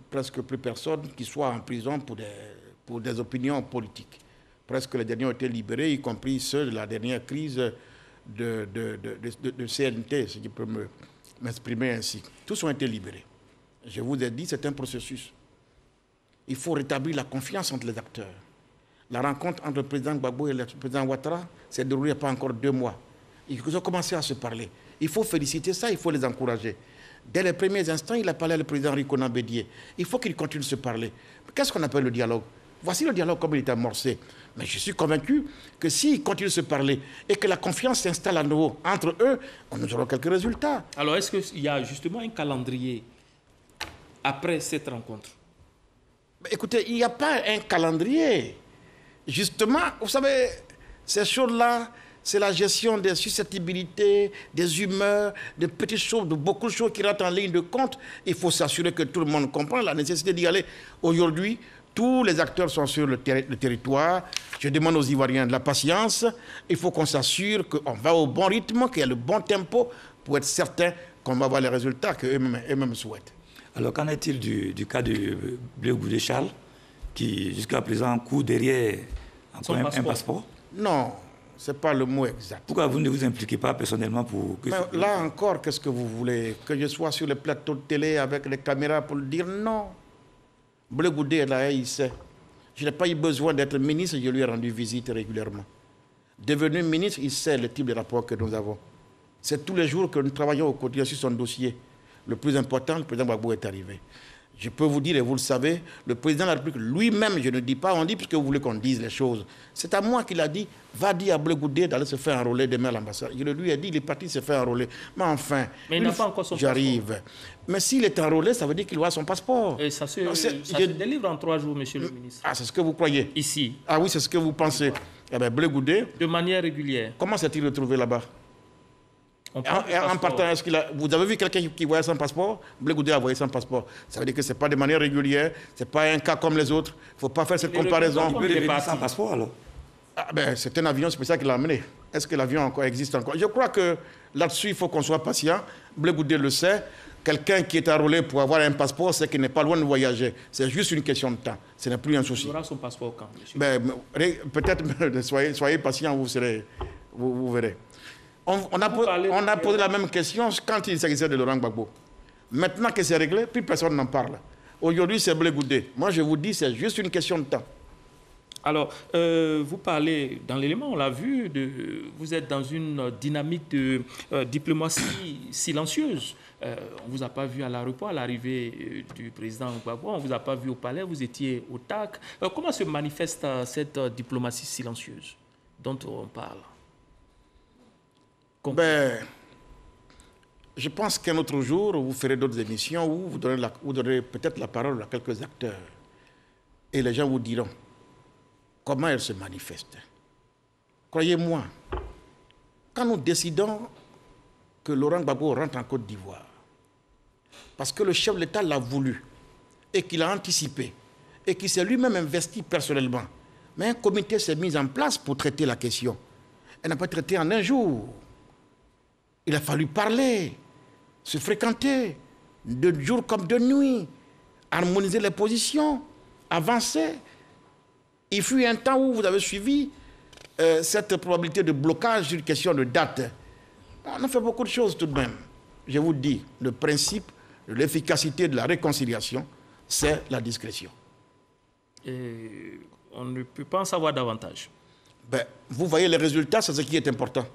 presque plus personne qui soit en prison pour des opinions politiques. Presque les derniers ont été libérés, y compris ceux de la dernière crise de CNT, si je peux m'exprimer ainsi. Tous ont été libérés. Je vous ai dit, c'est un processus. Il faut rétablir la confiance entre les acteurs. La rencontre entre le président Gbagbo et le président Ouattara s'est déroulée il n'y a pas encore 2 mois. Ils ont commencé à se parler. Il faut féliciter ça, il faut les encourager. Dès les premiers instants, il a parlé au président Ricona Bédié. Il faut qu'ils continuent de se parler. Qu'est-ce qu'on appelle le dialogue? Voici le dialogue comme il est amorcé. Mais je suis convaincu que s'ils continuent de se parler et que la confiance s'installe à nouveau entre eux, nous aurons quelques résultats. Alors, est-ce qu'il y a justement un calendrier après cette rencontre? Écoutez, il n'y a pas un calendrier. Justement, vous savez, ces choses-là, c'est la gestion des susceptibilités, des humeurs, de petites choses, de beaucoup de choses qui rentrent en ligne de compte. Il faut s'assurer que tout le monde comprend la nécessité d'y aller. Aujourd'hui, tous les acteurs sont sur le territoire. Je demande aux Ivoiriens de la patience. Il faut qu'on s'assure qu'on va au bon rythme, qu'il y a le bon tempo pour être certain qu'on va avoir les résultats qu'eux-mêmes souhaitent. Alors, qu'en est-il du cas de Blé Goudé Charles, qui jusqu'à présent court derrière un passeport? Non, ce n'est pas le mot exact. Pourquoi vous ne vous impliquez pas personnellement pour... que là encore, qu'est-ce que vous voulez? Que je sois sur les plateaux de télé avec les caméras pour le dire? Non. Blé Goudé est là, il sait. Je n'ai pas eu besoin d'être ministre, je lui ai rendu visite régulièrement. Devenu ministre, il sait le type de rapport que nous avons. C'est tous les jours que nous travaillons au quotidien sur son dossier. Le plus important, le président Gbagbo est arrivé. Je peux vous dire, et vous le savez, le président de la République lui-même, je ne dis pas, on dit puisque vous voulez qu'on dise les choses. C'est à moi qu'il a dit, va dire à Blé Goudé d'aller se faire enrôler demain à l'ambassade. Je lui ai dit, il est parti se faire enrôler. Mais enfin, il n'a pas encore son j'arrive. Mais s'il est enrôlé, ça veut dire qu'il aura son passeport. Et ça se délivre en 3 jours, monsieur le ministre. Ah, c'est ce que vous croyez? Ici. Ah oui, c'est ce que vous pensez. Eh bien, Blé Goudé... De manière régulière. Comment s'est-il retrouvé là-bas? En partant, est-ce qu'il a... Vous avez vu quelqu'un qui voyait son passeport? Blé Goudé a voyé son passeport. Ça veut dire que ce n'est pas de manière régulière, ce n'est pas un cas comme les autres. Il ne faut pas faire cette comparaison. Il peut pas sans passeport alors? Ah, ben, c'est un avion spécial qui l'a amené. Est-ce que l'avion encore existe encore? Je crois que là-dessus, il faut qu'on soit patient. Blé Goudé le sait. Quelqu'un qui est enrôlé pour avoir un passeport, c'est qu'il n'est pas loin de voyager. C'est juste une question de temps. Ce n'est plus un souci. Il aura son passeport quand, monsieur? Ben, peut-être, soyez patient, vous verrez. On a posé la même question quand il s'agissait de Laurent Gbagbo. Maintenant que c'est réglé, plus personne n'en parle. Aujourd'hui, c'est Blé Goudé. Moi, je vous dis, c'est juste une question de temps. Alors, vous parlez, dans l'élément, on l'a vu, vous êtes dans une dynamique de diplomatie silencieuse. On ne vous a pas vu à l'aéroport, à l'arrivée du président Gbagbo, on ne vous a pas vu au palais, vous étiez au TAC. Comment se manifeste cette diplomatie silencieuse dont on parle? Ben, je pense qu'un autre jour, vous ferez d'autres émissions où vous donnerez peut-être la parole à quelques acteurs. Et les gens vous diront comment elle se manifeste. Croyez-moi, quand nous décidons que Laurent Gbagbo rentre en Côte d'Ivoire, parce que le chef de l'État l'a voulu, et qu'il a anticipé, et qu'il s'est lui-même investi personnellement, mais un comité s'est mis en place pour traiter la question. Elle n'a pas traité en un jour. Il a fallu parler, se fréquenter, de jour comme de nuit, harmoniser les positions, avancer. Il fut un temps où vous avez suivi cette probabilité de blocage sur une question de date. On a fait beaucoup de choses tout de même. Je vous dis, le principe de l'efficacité de la réconciliation, c'est la discrétion. Et on ne peut pas en savoir davantage. Ben, vous voyez les résultats, c'est ce qui est important.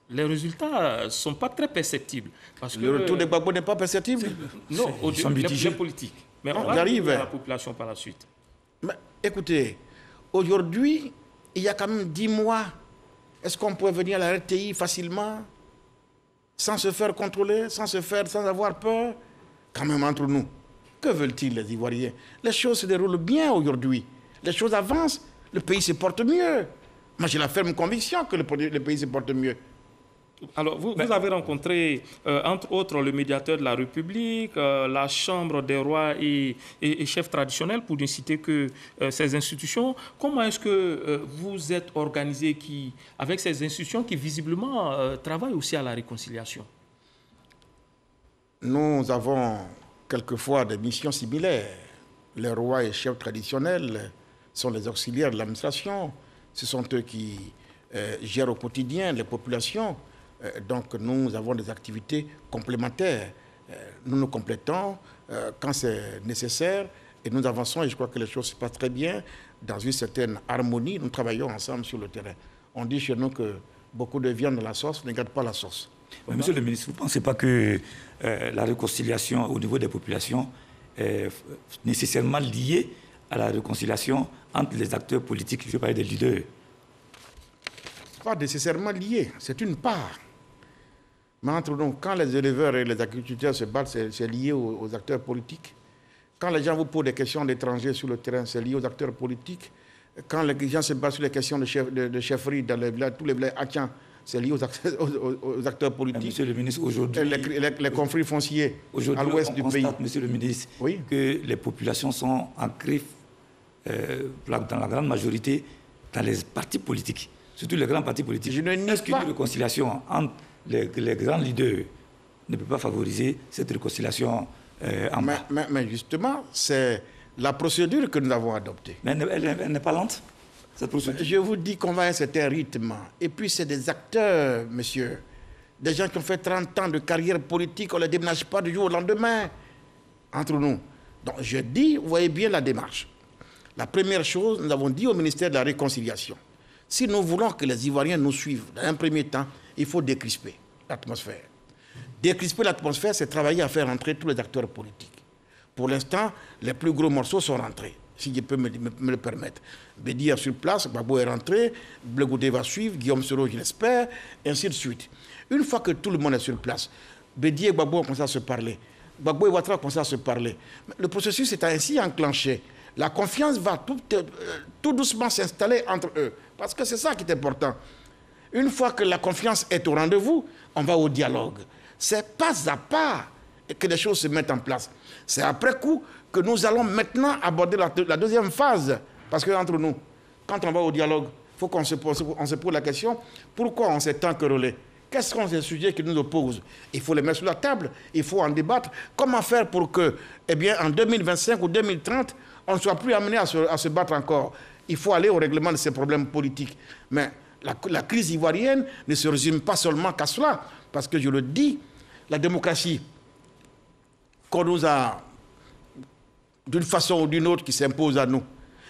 Les résultats ne sont pas très perceptibles. Parce que le retour de Gbagbo n'est pas perceptible? Non, les politiques. Mais on va arriver à la population par la suite. Mais écoutez, aujourd'hui, il y a quand même 10 mois, est-ce qu'on peut venir à la RTI facilement, sans se faire contrôler, sans avoir peur? Quand même entre nous, que veulent-ils les Ivoiriens? Les choses se déroulent bien aujourd'hui. Les choses avancent, le pays se porte mieux. Moi, j'ai la ferme conviction que le pays se porte mieux. Alors, vous avez rencontré, entre autres, le médiateur de la République, la Chambre des rois et chefs traditionnels, pour ne citer que ces institutions. Comment est-ce que vous êtes organisé avec ces institutions qui, visiblement, travaillent aussi à la réconciliation? Nous avons quelquefois des missions similaires. Les rois et chefs traditionnels sont les auxiliaires de l'administration. Ce sont eux qui gèrent au quotidien les populations. Donc nous avons des activités complémentaires. Nous nous complétons quand c'est nécessaire et nous avançons et je crois que les choses se passent très bien dans une certaine harmonie. Nous travaillons ensemble sur le terrain. On dit chez nous que beaucoup de viande dans la sauce ne garde pas la sauce. Oui, monsieur le ministre, vous ne pensez pas que la réconciliation au niveau des populations est nécessairement liée à la réconciliation entre les acteurs politiques? Je vais parler des leaders. Pas nécessairement lié, c'est une part. Mais entre nous, quand les éleveurs et les agriculteurs se battent, c'est lié aux acteurs politiques. Quand les gens vous posent des questions d'étrangers sur le terrain, c'est lié aux acteurs politiques. Quand les gens se battent sur les questions de chefferie dans les villages, tous les villages Achan, c'est lié aux acteurs politiques. Monsieur le ministre, aujourd'hui... Les conflits fonciers à l'ouest du pays. Monsieur le ministre, oui, que les populations sont ancrées, dans la grande majorité, dans les partis politiques. Surtout les grands partis politiques. Est-ce qu'une réconciliation entre les grands leaders ne peut pas favoriser cette réconciliation en bas? Mais justement, c'est la procédure que nous avons adoptée. Mais elle n'est pas lente, cette procédure? Je vous dis qu'on va à un certain rythme. Et puis c'est des acteurs, monsieur. Des gens qui ont fait 30 ans de carrière politique, on ne les déménage pas du jour au lendemain. Entre nous. Donc je dis, vous voyez bien la démarche. La première chose, nous avons dit au ministère de la Réconciliation, si nous voulons que les Ivoiriens nous suivent, dans un premier temps, il faut décrisper l'atmosphère. Décrisper l'atmosphère, c'est travailler à faire entrer tous les acteurs politiques. Pour l'instant, les plus gros morceaux sont rentrés, si je peux me le permettre. Bédi est sur place, Gbagbo est rentré, Blé Goudé va suivre, Guillaume Soro, je l'espère, et ainsi de suite. Une fois que tout le monde est sur place, Bédi et Gbagbo ont commencé à se parler. Gbagbo et Ouattara ont commencé à se parler. Le processus est ainsi enclenché. La confiance va tout doucement s'installer entre eux. Parce que c'est ça qui est important. Une fois que la confiance est au rendez-vous, on va au dialogue. C'est pas à pas que les choses se mettent en place. C'est après coup que nous allons maintenant aborder la deuxième phase. Parce que entre nous, quand on va au dialogue, il faut qu'on se pose la question, pourquoi on s'est tant querellé? Quels sont ces sujets qui nous opposent? Il faut les mettre sur la table, il faut en débattre. Comment faire pour que, eh bien, en 2025 ou 2030, on ne soit plus amené à se battre encore? Il faut aller au règlement de ces problèmes politiques. Mais la crise ivoirienne ne se résume pas seulement qu'à cela. Parce que je le dis, la démocratie qu'on nous a, d'une façon ou d'une autre, qui s'impose à nous,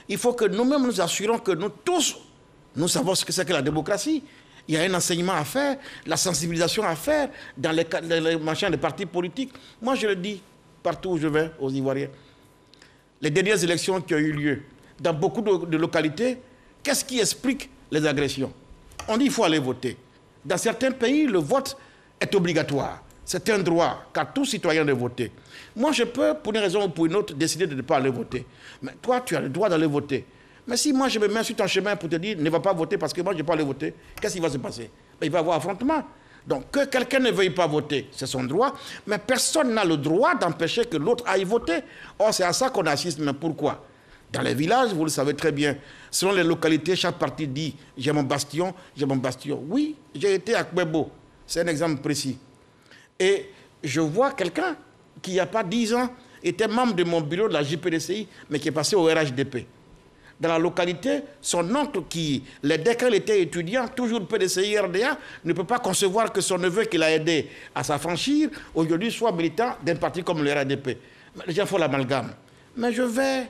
il faut que nous-mêmes nous assurons que nous tous, nous savons ce que c'est que la démocratie. Il y a un enseignement à faire, la sensibilisation à faire dans les machins des partis politiques. Moi, je le dis partout où je vais, aux Ivoiriens. Les dernières élections qui ont eu lieu, dans beaucoup de localités, qu'est-ce qui explique les agressions? On dit qu'il faut aller voter. Dans certains pays, le vote est obligatoire. C'est un droit qu'a tout citoyen de voter. Moi, je peux, pour une raison ou pour une autre, décider de ne pas aller voter. Mais toi, tu as le droit d'aller voter. Mais si moi, je me mets sur ton chemin pour te dire, ne va pas voter parce que moi, je ne vais pas aller voter, qu'est-ce qui va se passer? Il va y avoir affrontement. Donc, que quelqu'un ne veuille pas voter, c'est son droit, mais personne n'a le droit d'empêcher que l'autre aille voter. Or, c'est à ça qu'on assiste. Mais pourquoi? Dans les villages, vous le savez très bien, selon les localités, chaque parti dit « j'ai mon bastion, j'ai mon bastion ». Oui, j'ai été à Kwebo, c'est un exemple précis. Et je vois quelqu'un qui, il n'y a pas 10 ans, était membre de mon bureau de la JPDCI, mais qui est passé au RHDP. Dans la localité, son oncle qui, dès qu'il était étudiant, toujours PDCI RDA, ne peut pas concevoir que son neveu qui l'a aidé à s'affranchir, aujourd'hui soit militant d'un parti comme le RHDP. Les gens font l'amalgame. Mais je vais...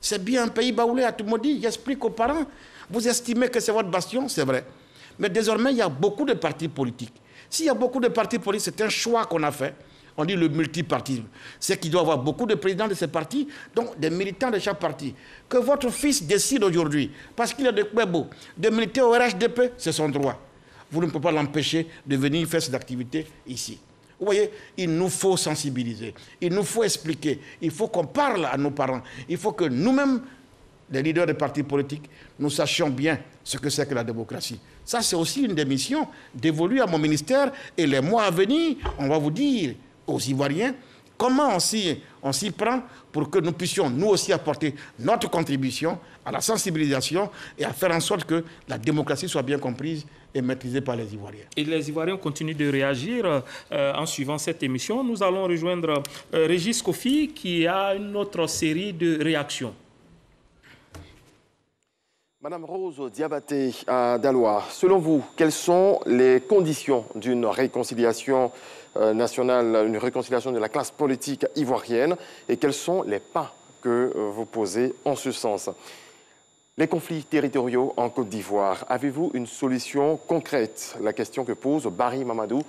C'est bien un pays baoulé à tout maudit. J'explique aux parents. Vous estimez que c'est votre bastion, c'est vrai. Mais désormais, il y a beaucoup de partis politiques. S'il y a beaucoup de partis politiques, c'est un choix qu'on a fait. On dit le multipartisme. C'est qu'il doit y avoir beaucoup de présidents de ces partis, donc des militants de chaque parti. Que votre fils décide aujourd'hui, parce qu'il est de Kwebo, de militer au RHDP, c'est son droit. Vous ne pouvez pas l'empêcher de venir faire ses activités ici. Vous voyez, il nous faut sensibiliser, il nous faut expliquer, il faut qu'on parle à nos parents, il faut que nous-mêmes, les leaders des partis politiques, nous sachions bien ce que c'est que la démocratie. Ça, c'est aussi une des missions dévolues à mon ministère, et les mois à venir, on va vous dire aux Ivoiriens comment on s'y prend pour que nous puissions nous aussi apporter notre contribution à la sensibilisation et à faire en sorte que la démocratie soit bien comprise et maîtrisée par les Ivoiriens. Et les Ivoiriens continuent de réagir en suivant cette émission. Nous allons rejoindre Régis Kofi qui a une autre série de réactions. Madame Rose Diabaté à Daloa, selon vous, quelles sont les conditions d'une réconciliation nationale, une réconciliation de la classe politique ivoirienne et quels sont les pas que vous posez en ce sens? Les conflits territoriaux en Côte d'Ivoire, avez-vous une solution concrète? La question que pose Barry Mamadou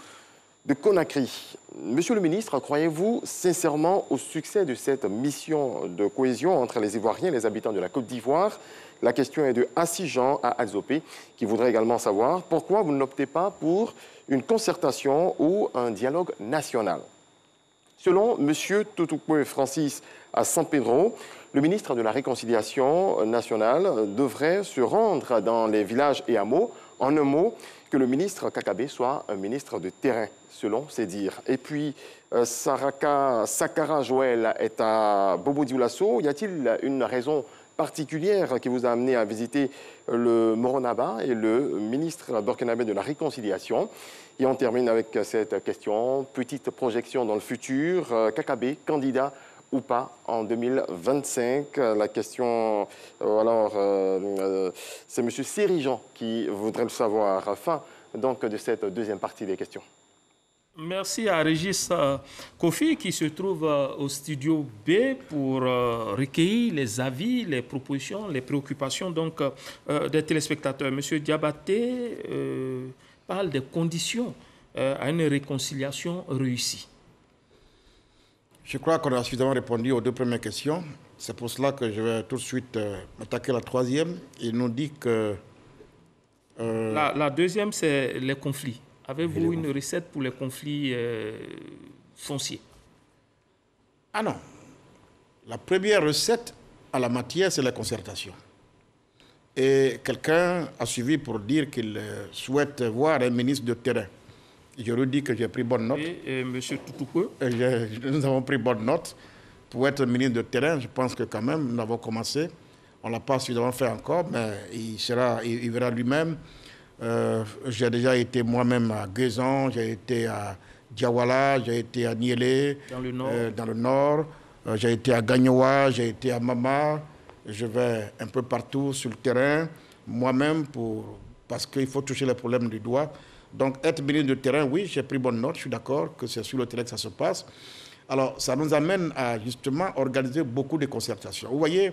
de Conakry. Monsieur le ministre, croyez-vous sincèrement au succès de cette mission de cohésion entre les Ivoiriens et les habitants de la Côte d'Ivoire? La question est de Assis Jean à Adzopé, qui voudrait également savoir pourquoi vous n'optez pas pour une concertation ou un dialogue national. Selon M. Toutoukwe Francis à San Pedro, le ministre de la Réconciliation nationale devrait se rendre dans les villages et hameaux. En un mot, que le ministre Kakabé soit un ministre de terrain, selon ses dires. Et puis, Sakara Joël est à Bobo Dioulasso. Y a-t-il une raison particulière qui vous a amené à visiter le Moronaba et le ministre burkinabé de la Réconciliation? Et on termine avec cette question, petite projection dans le futur, Kakabé, candidat ou pas en 2025? La question, c'est M. Sérijean qui voudrait le savoir. Fin donc de cette deuxième partie des questions. Merci à Régis Kofi qui se trouve au studio B pour recueillir les avis, les propositions, les préoccupations donc, des téléspectateurs. Monsieur Diabaté parle des conditions à une réconciliation réussie. Je crois qu'on a suffisamment répondu aux deux premières questions. C'est pour cela que je vais tout de suite attaquer la troisième. Il nous dit que... La deuxième, c'est les conflits. Avez-vous une recette pour les conflits fonciers? Ah non. La première recette à la matière, c'est la concertation. Et quelqu'un a suivi pour dire qu'il souhaite voir un ministre de terrain. Je lui dis que j'ai pris bonne note. Et M. Toutoukou? Nous avons pris bonne note. Pour être ministre de terrain, je pense que quand même, nous avons commencé. On ne l'a pas suffisamment fait encore, mais il verra lui-même. J'ai déjà été moi-même à Guézan, j'ai été à Diawala, j'ai été à Niélé, dans le nord. J'ai été à Gagnoa, j'ai été à Mama. Je vais un peu partout sur le terrain, moi-même, parce qu'il faut toucher les problèmes du doigt. Donc, être ministre de terrain, oui, j'ai pris bonne note, je suis d'accord que c'est sur le terrain que ça se passe. Alors, ça nous amène à justement organiser beaucoup de concertations. Vous voyez,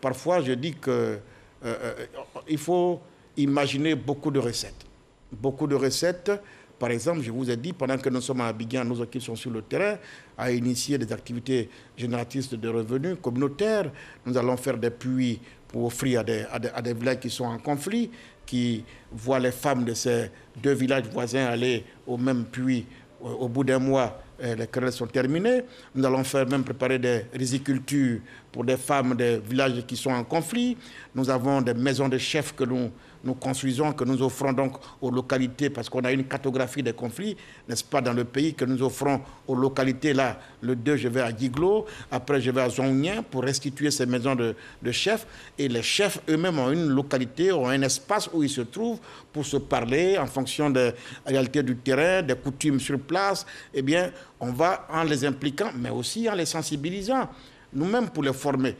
parfois, je dis qu'il faut imaginer beaucoup de recettes. Beaucoup de recettes. Par exemple, je vous ai dit, pendant que nous sommes à Abidjan, nos équipes sont sur le terrain, à initier des activités génératrices de revenus communautaires. Nous allons faire des puits pour offrir à des villages qui sont en conflit, qui voient les femmes de ces deux villages voisins aller au même puits. Au bout d'un mois, les querelles sont terminées. Nous allons même préparer des rizicultures pour des femmes des villages qui sont en conflit. Nous avons des maisons de chefs que nous construisons, que nous offrons donc aux localités, parce qu'on a une cartographie des conflits, n'est-ce pas, dans le pays, que nous offrons aux localités. Là, le 2, je vais à Diglo, après je vais à Zongnien pour restituer ces maisons de chefs. Et les chefs eux-mêmes ont une localité, ont un espace où ils se trouvent pour se parler en fonction de la réalité du terrain, des coutumes sur place. Eh bien, on va en les impliquant, mais aussi en les sensibilisant, nous-mêmes pour les former.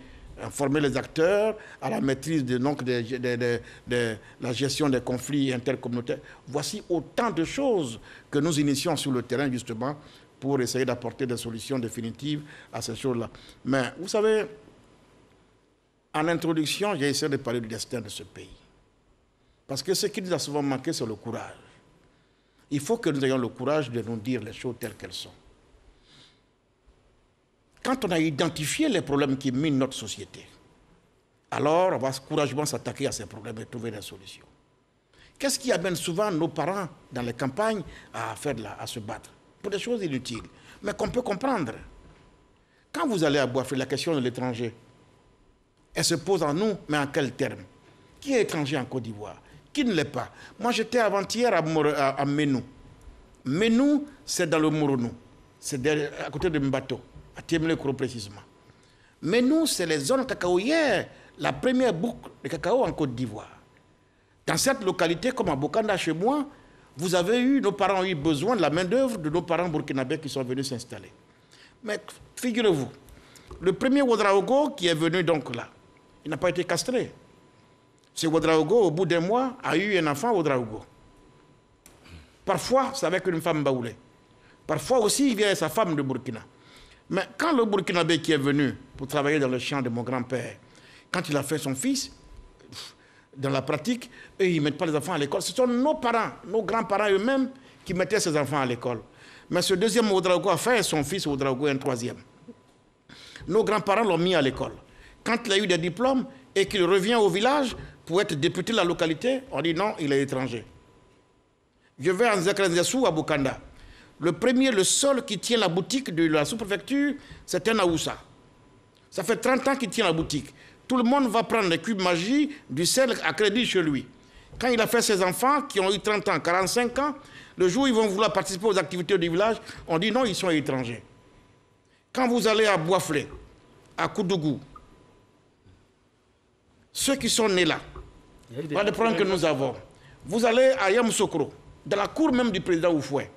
Former les acteurs à la maîtrise de la gestion des conflits intercommunautaires. Voici autant de choses que nous initions sur le terrain, justement, pour essayer d'apporter des solutions définitives à ces choses-là. Mais vous savez, en introduction, j'ai essayé de parler du destin de ce pays. Parce que ce qui nous a souvent manqué, c'est le courage. Il faut que nous ayons le courage de nous dire les choses telles qu'elles sont. Quand on a identifié les problèmes qui minent notre société, alors on va courageusement s'attaquer à ces problèmes et trouver des solutions. Qu'est-ce qui amène souvent nos parents dans les campagnes à se battre? Pour des choses inutiles, mais qu'on peut comprendre. Quand vous allez à Boafré, la question de l'étranger, elle se pose en nous, mais en quels termes? Qui est étranger en Côte d'Ivoire? Qui ne l'est pas? Moi, j'étais avant-hier à Menou. Menou, c'est dans le Mourounou. C'est à côté de Mbato. À Tiemle-Kro précisément. Mais nous, c'est les zones cacaoyères, la première boucle de cacao en Côte d'Ivoire. Dans cette localité, comme à Bokanda chez moi, nos parents ont eu besoin de la main-d'œuvre de nos parents burkinabés qui sont venus s'installer. Mais figurez-vous, le premier Ouedraogo qui est venu donc là, il n'a pas été castré. Ce Ouedraogo, au bout d'un mois, a eu un enfant Ouedraogo. Parfois, c'est avec une femme baoulée. Parfois aussi, il vient avec sa femme de Burkina. Mais quand le Burkinabé qui est venu pour travailler dans le champ de mon grand-père, quand il a fait son fils, dans la pratique, eux, ils ne mettent pas les enfants à l'école. Ce sont nos parents, nos grands-parents eux-mêmes qui mettaient ces enfants à l'école. Mais ce deuxième Ouedraogo a fait son fils Ouedraogo un troisième. Nos grands-parents l'ont mis à l'école. Quand il a eu des diplômes et qu'il revient au village pour être député de la localité, on dit non, il est étranger. Je vais en Zekrenzessou à Bokanda. Le premier, le seul qui tient la boutique de la sous-préfecture, c'est un Aoussa. Ça fait 30 ans qu'il tient la boutique. Tout le monde va prendre des cubes magie, du sel à crédit chez lui. Quand il a fait ses enfants, qui ont eu 30 ans, 45 ans, le jour où ils vont vouloir participer aux activités du village, on dit non, ils sont étrangers. Quand vous allez à Boafré, à Koudougou, ceux qui sont nés là, pas de problème que nous avons. Vous allez à Yamoussoukro, dans la cour même du président Oufoué.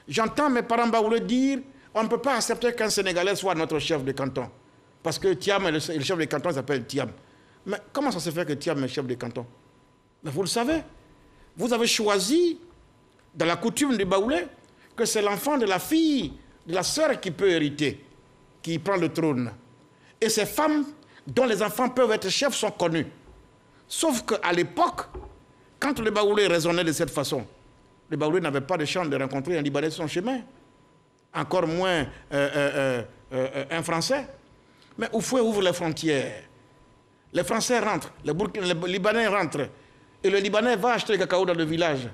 J'entends mes parents baoulés dire on ne peut pas accepter qu'un Sénégalais soit notre chef de canton. Parce que Thiam, le chef de canton s'appelle Thiam. Mais comment ça se fait que Thiam est chef de canton? Mais vous le savez. Vous avez choisi, dans la coutume du baoulé, que c'est l'enfant de la fille, de la sœur qui peut hériter, qui prend le trône. Et ces femmes dont les enfants peuvent être chefs sont connues. Sauf qu'à l'époque, quand les Baoulés raisonnaient de cette façon, les Baoulés n'avaient pas de chance de rencontrer un Libanais sur son chemin, encore moins un Français. Mais Houphouët ouvre les frontières. Les Français rentrent, les Libanais rentrent, et le Libanais va acheter le cacao dans le village.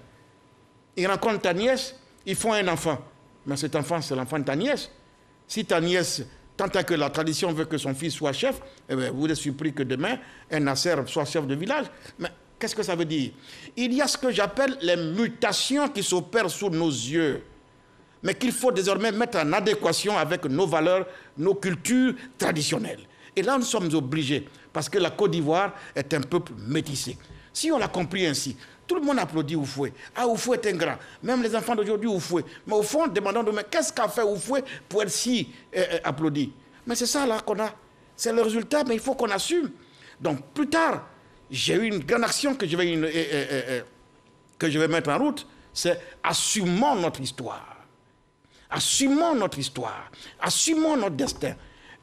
Il rencontre ta nièce, ils font un enfant. Mais cet enfant, c'est l'enfant de ta nièce. Si ta nièce, tant que la tradition veut que son fils soit chef, eh bien, vous êtes surpris que demain, un Nasser soit chef de village. Mais qu'est-ce que ça veut dire? Il y a ce que j'appelle les mutations qui s'opèrent sous nos yeux, mais qu'il faut désormais mettre en adéquation avec nos valeurs, nos cultures traditionnelles. Et là, nous sommes obligés, parce que la Côte d'Ivoire est un peuple métissé. Si on l'a compris ainsi, tout le monde applaudit Houphouët. Ah, Houphouët est un grand. Même les enfants d'aujourd'hui, Houphouët. Mais au fond, demandons mais qu'est-ce qu'a fait Houphouët pour être si applaudi? Mais c'est ça là qu'on a. C'est le résultat, mais il faut qu'on assume. Donc plus tard, j'ai eu une grande action que je vais mettre en route. C'est assumons notre histoire. Assumons notre histoire. Assumons notre destin.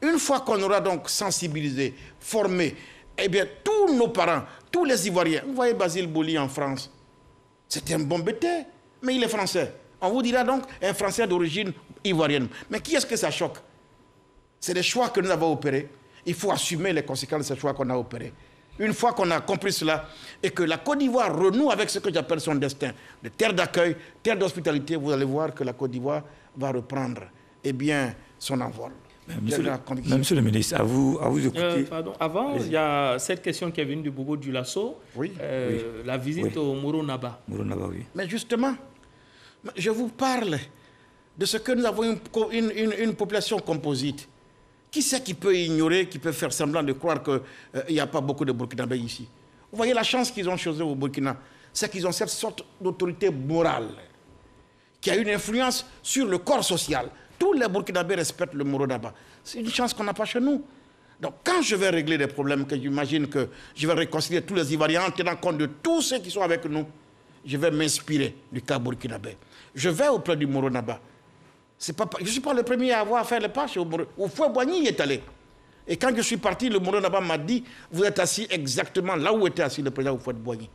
Une fois qu'on aura donc sensibilisé, formé, eh bien, tous nos parents, tous les Ivoiriens, vous voyez Basile Boli en France, c'est un bon bêté, mais il est français. On vous dira donc un Français d'origine ivoirienne. Mais qui est-ce que ça choque? C'est des choix que nous avons opérés. Il faut assumer les conséquences de ces choix qu'on a opérés. Une fois qu'on a compris cela, et que la Côte d'Ivoire renoue avec ce que j'appelle son destin, de terre d'accueil, terre d'hospitalité, vous allez voir que la Côte d'Ivoire va reprendre son envol. Monsieur le ministre, à vous écouter. Pardon, avant, il y a cette question qui est venue de Bobo Dioulasso, la visite au Moro Naba. Oui. Mais justement, je vous parle de ce que nous avons une population composite. Qui c'est qui peut ignorer, qui peut faire semblant de croire qu'il n'y a pas beaucoup de Burkinabés ici? Vous voyez la chance qu'ils ont chez eux au Burkina, c'est qu'ils ont cette sorte d'autorité morale qui a une influence sur le corps social. Tous les Burkinabés respectent le Moro Naba. C'est une chance qu'on n'a pas chez nous. Donc quand je vais régler des problèmes, que j'imagine que je vais réconcilier tous les Ivoiriens en tenant compte de tous ceux qui sont avec nous, je vais m'inspirer du cas burkinabé. Je vais auprès du Moro Naba. Je ne suis pas le premier à avoir fait le pas chez Moro. Houphouët Boigny y est allé. Et quand je suis parti, le Moro Naba m'a dit, vous êtes assis exactement là où était assis le président Houphouët Boigny.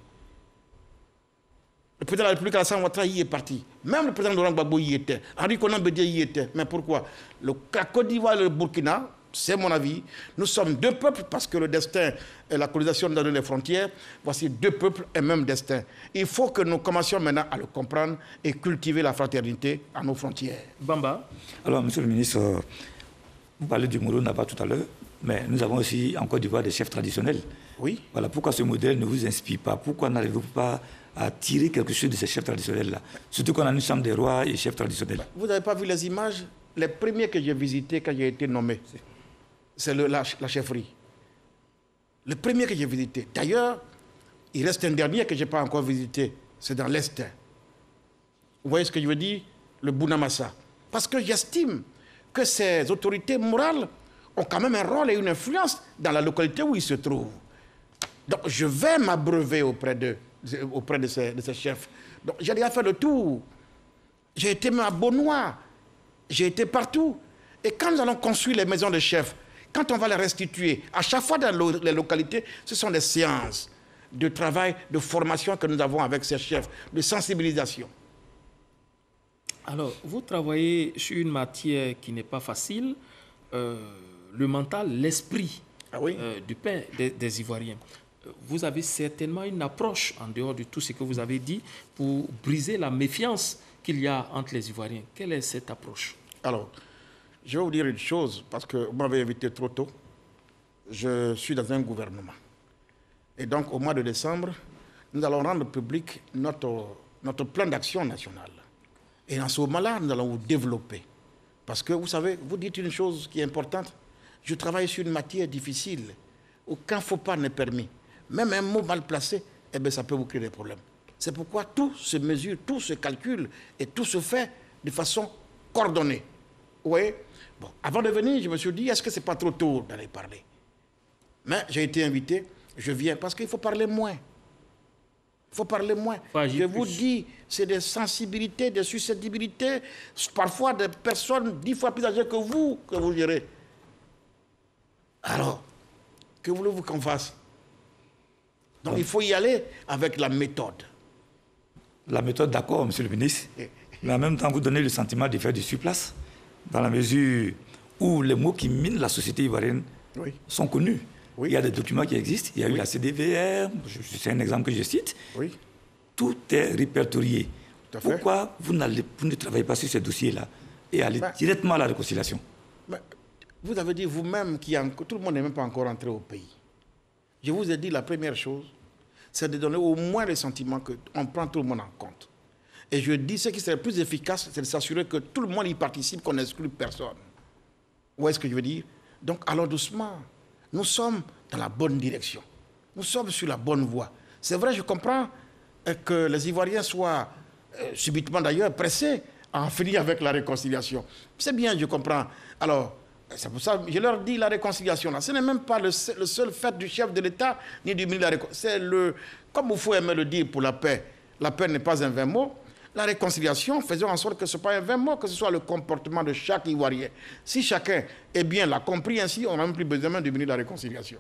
Le président de la République, Alassane Ouattara, y est parti. Même le président Laurent Gbagbo y était. Henri Konan Bédié y était. Mais pourquoi? La Côte d'Ivoire et le Burkina, c'est mon avis, nous sommes deux peuples parce que le destin et la colonisation nous donne les frontières. Voici deux peuples et même destin. Il faut que nous commencions maintenant à le comprendre et cultiver la fraternité à nos frontières. Bamba. Alors, monsieur le ministre, vous parlez du Moro Naba tout à l'heure, mais nous avons aussi en Côte d'Ivoire des chefs traditionnels. Oui. Voilà, pourquoi ce modèle ne vous inspire pas? Pourquoi n'arrivez-vous pas à tirer quelque chose de ces chefs traditionnels-là? Surtout qu'on a une chambre des rois et chefs traditionnels. Vous n'avez pas vu les images? Les premiers que j'ai visités quand j'ai été nommé, c'est la chefferie. Le premier que j'ai visité. D'ailleurs, il reste un dernier que je n'ai pas encore visité. C'est dans l'Est. Vous voyez ce que je veux dire? Le Bounamassa. Parce que j'estime que ces autorités morales ont quand même un rôle et une influence dans la localité où ils se trouvent. Donc, je vais m'abreuver auprès de ces chefs. Donc, j'ai déjà fait le tour. J'ai été même à Beaunois. J'ai été partout. Et quand nous allons construire les maisons de chefs, quand on va les restituer, à chaque fois dans les localités, ce sont des séances de travail, de formation que nous avons avec ces chefs, de sensibilisation. Alors, vous travaillez sur une matière qui n'est pas facile, le mental, l'esprit du pain des Ivoiriens. Vous avez certainement une approche, en dehors de tout ce que vous avez dit, pour briser la méfiance qu'il y a entre les Ivoiriens. Quelle est cette approche? Alors, je vais vous dire une chose, parce que vous m'avez invité trop tôt. Je suis dans un gouvernement. Et donc, au mois de décembre, nous allons rendre public notre plan d'action national. Et dans ce moment-là, nous allons vous développer. Parce que, vous savez, vous dites une chose qui est importante. Je travaille sur une matière difficile. Aucun faux pas n'est permis. Même un mot mal placé, eh bien, ça peut vous créer des problèmes. C'est pourquoi tout se mesure, tout se calcule et tout se fait de façon coordonnée. Vous voyez? Bon, avant de venir, je me suis dit, est-ce que ce n'est pas trop tôt d'aller parler? Mais j'ai été invité, je viens parce qu'il faut parler moins. Il faut parler moins. Je vous dis, c'est des sensibilités, des susceptibilités, parfois des personnes 10 fois plus âgées que vous gérez. Alors, que voulez-vous qu'on fasse? Donc il faut y aller avec la méthode. La méthode, d'accord, monsieur le ministre. Mais en même temps, vous donnez le sentiment de faire du surplace, dans la mesure où les mots qui minent la société ivoirienne sont connus. Oui. Il y a des documents qui existent. Il y a eu la CDVR, c'est un exemple que je cite. Oui. Tout est répertorié. Pourquoi vous ne travaillez pas sur ces dossiers-là et allez directement à la réconciliation? Vous avez dit vous-même que tout le monde n'est même pas encore entré au pays. Je vous ai dit la première chose, c'est de donner au moins le sentiment qu'on prend tout le monde en compte. Et je dis ce qui serait plus efficace, c'est de s'assurer que tout le monde y participe, qu'on n'exclut personne. Où est-ce que je veux dire? Donc, allons doucement. Nous sommes dans la bonne direction. Nous sommes sur la bonne voie. C'est vrai, je comprends que les Ivoiriens soient subitement d'ailleurs pressés à en finir avec la réconciliation. C'est bien, je comprends. Alors, c'est pour ça que je leur dis la réconciliation. Là, ce n'est même pas le seul fait du chef de l'État ni du ministre de la réconciliation. C'est comme il faut aimer le dire pour la paix n'est pas un vain mot. La réconciliation, faisons en sorte que ce ne soit pas un vain mot, que ce soit le comportement de chaque Ivoirien. Si chacun est bien l'a compris ainsi, on n'a même plus besoin du ministre de la réconciliation.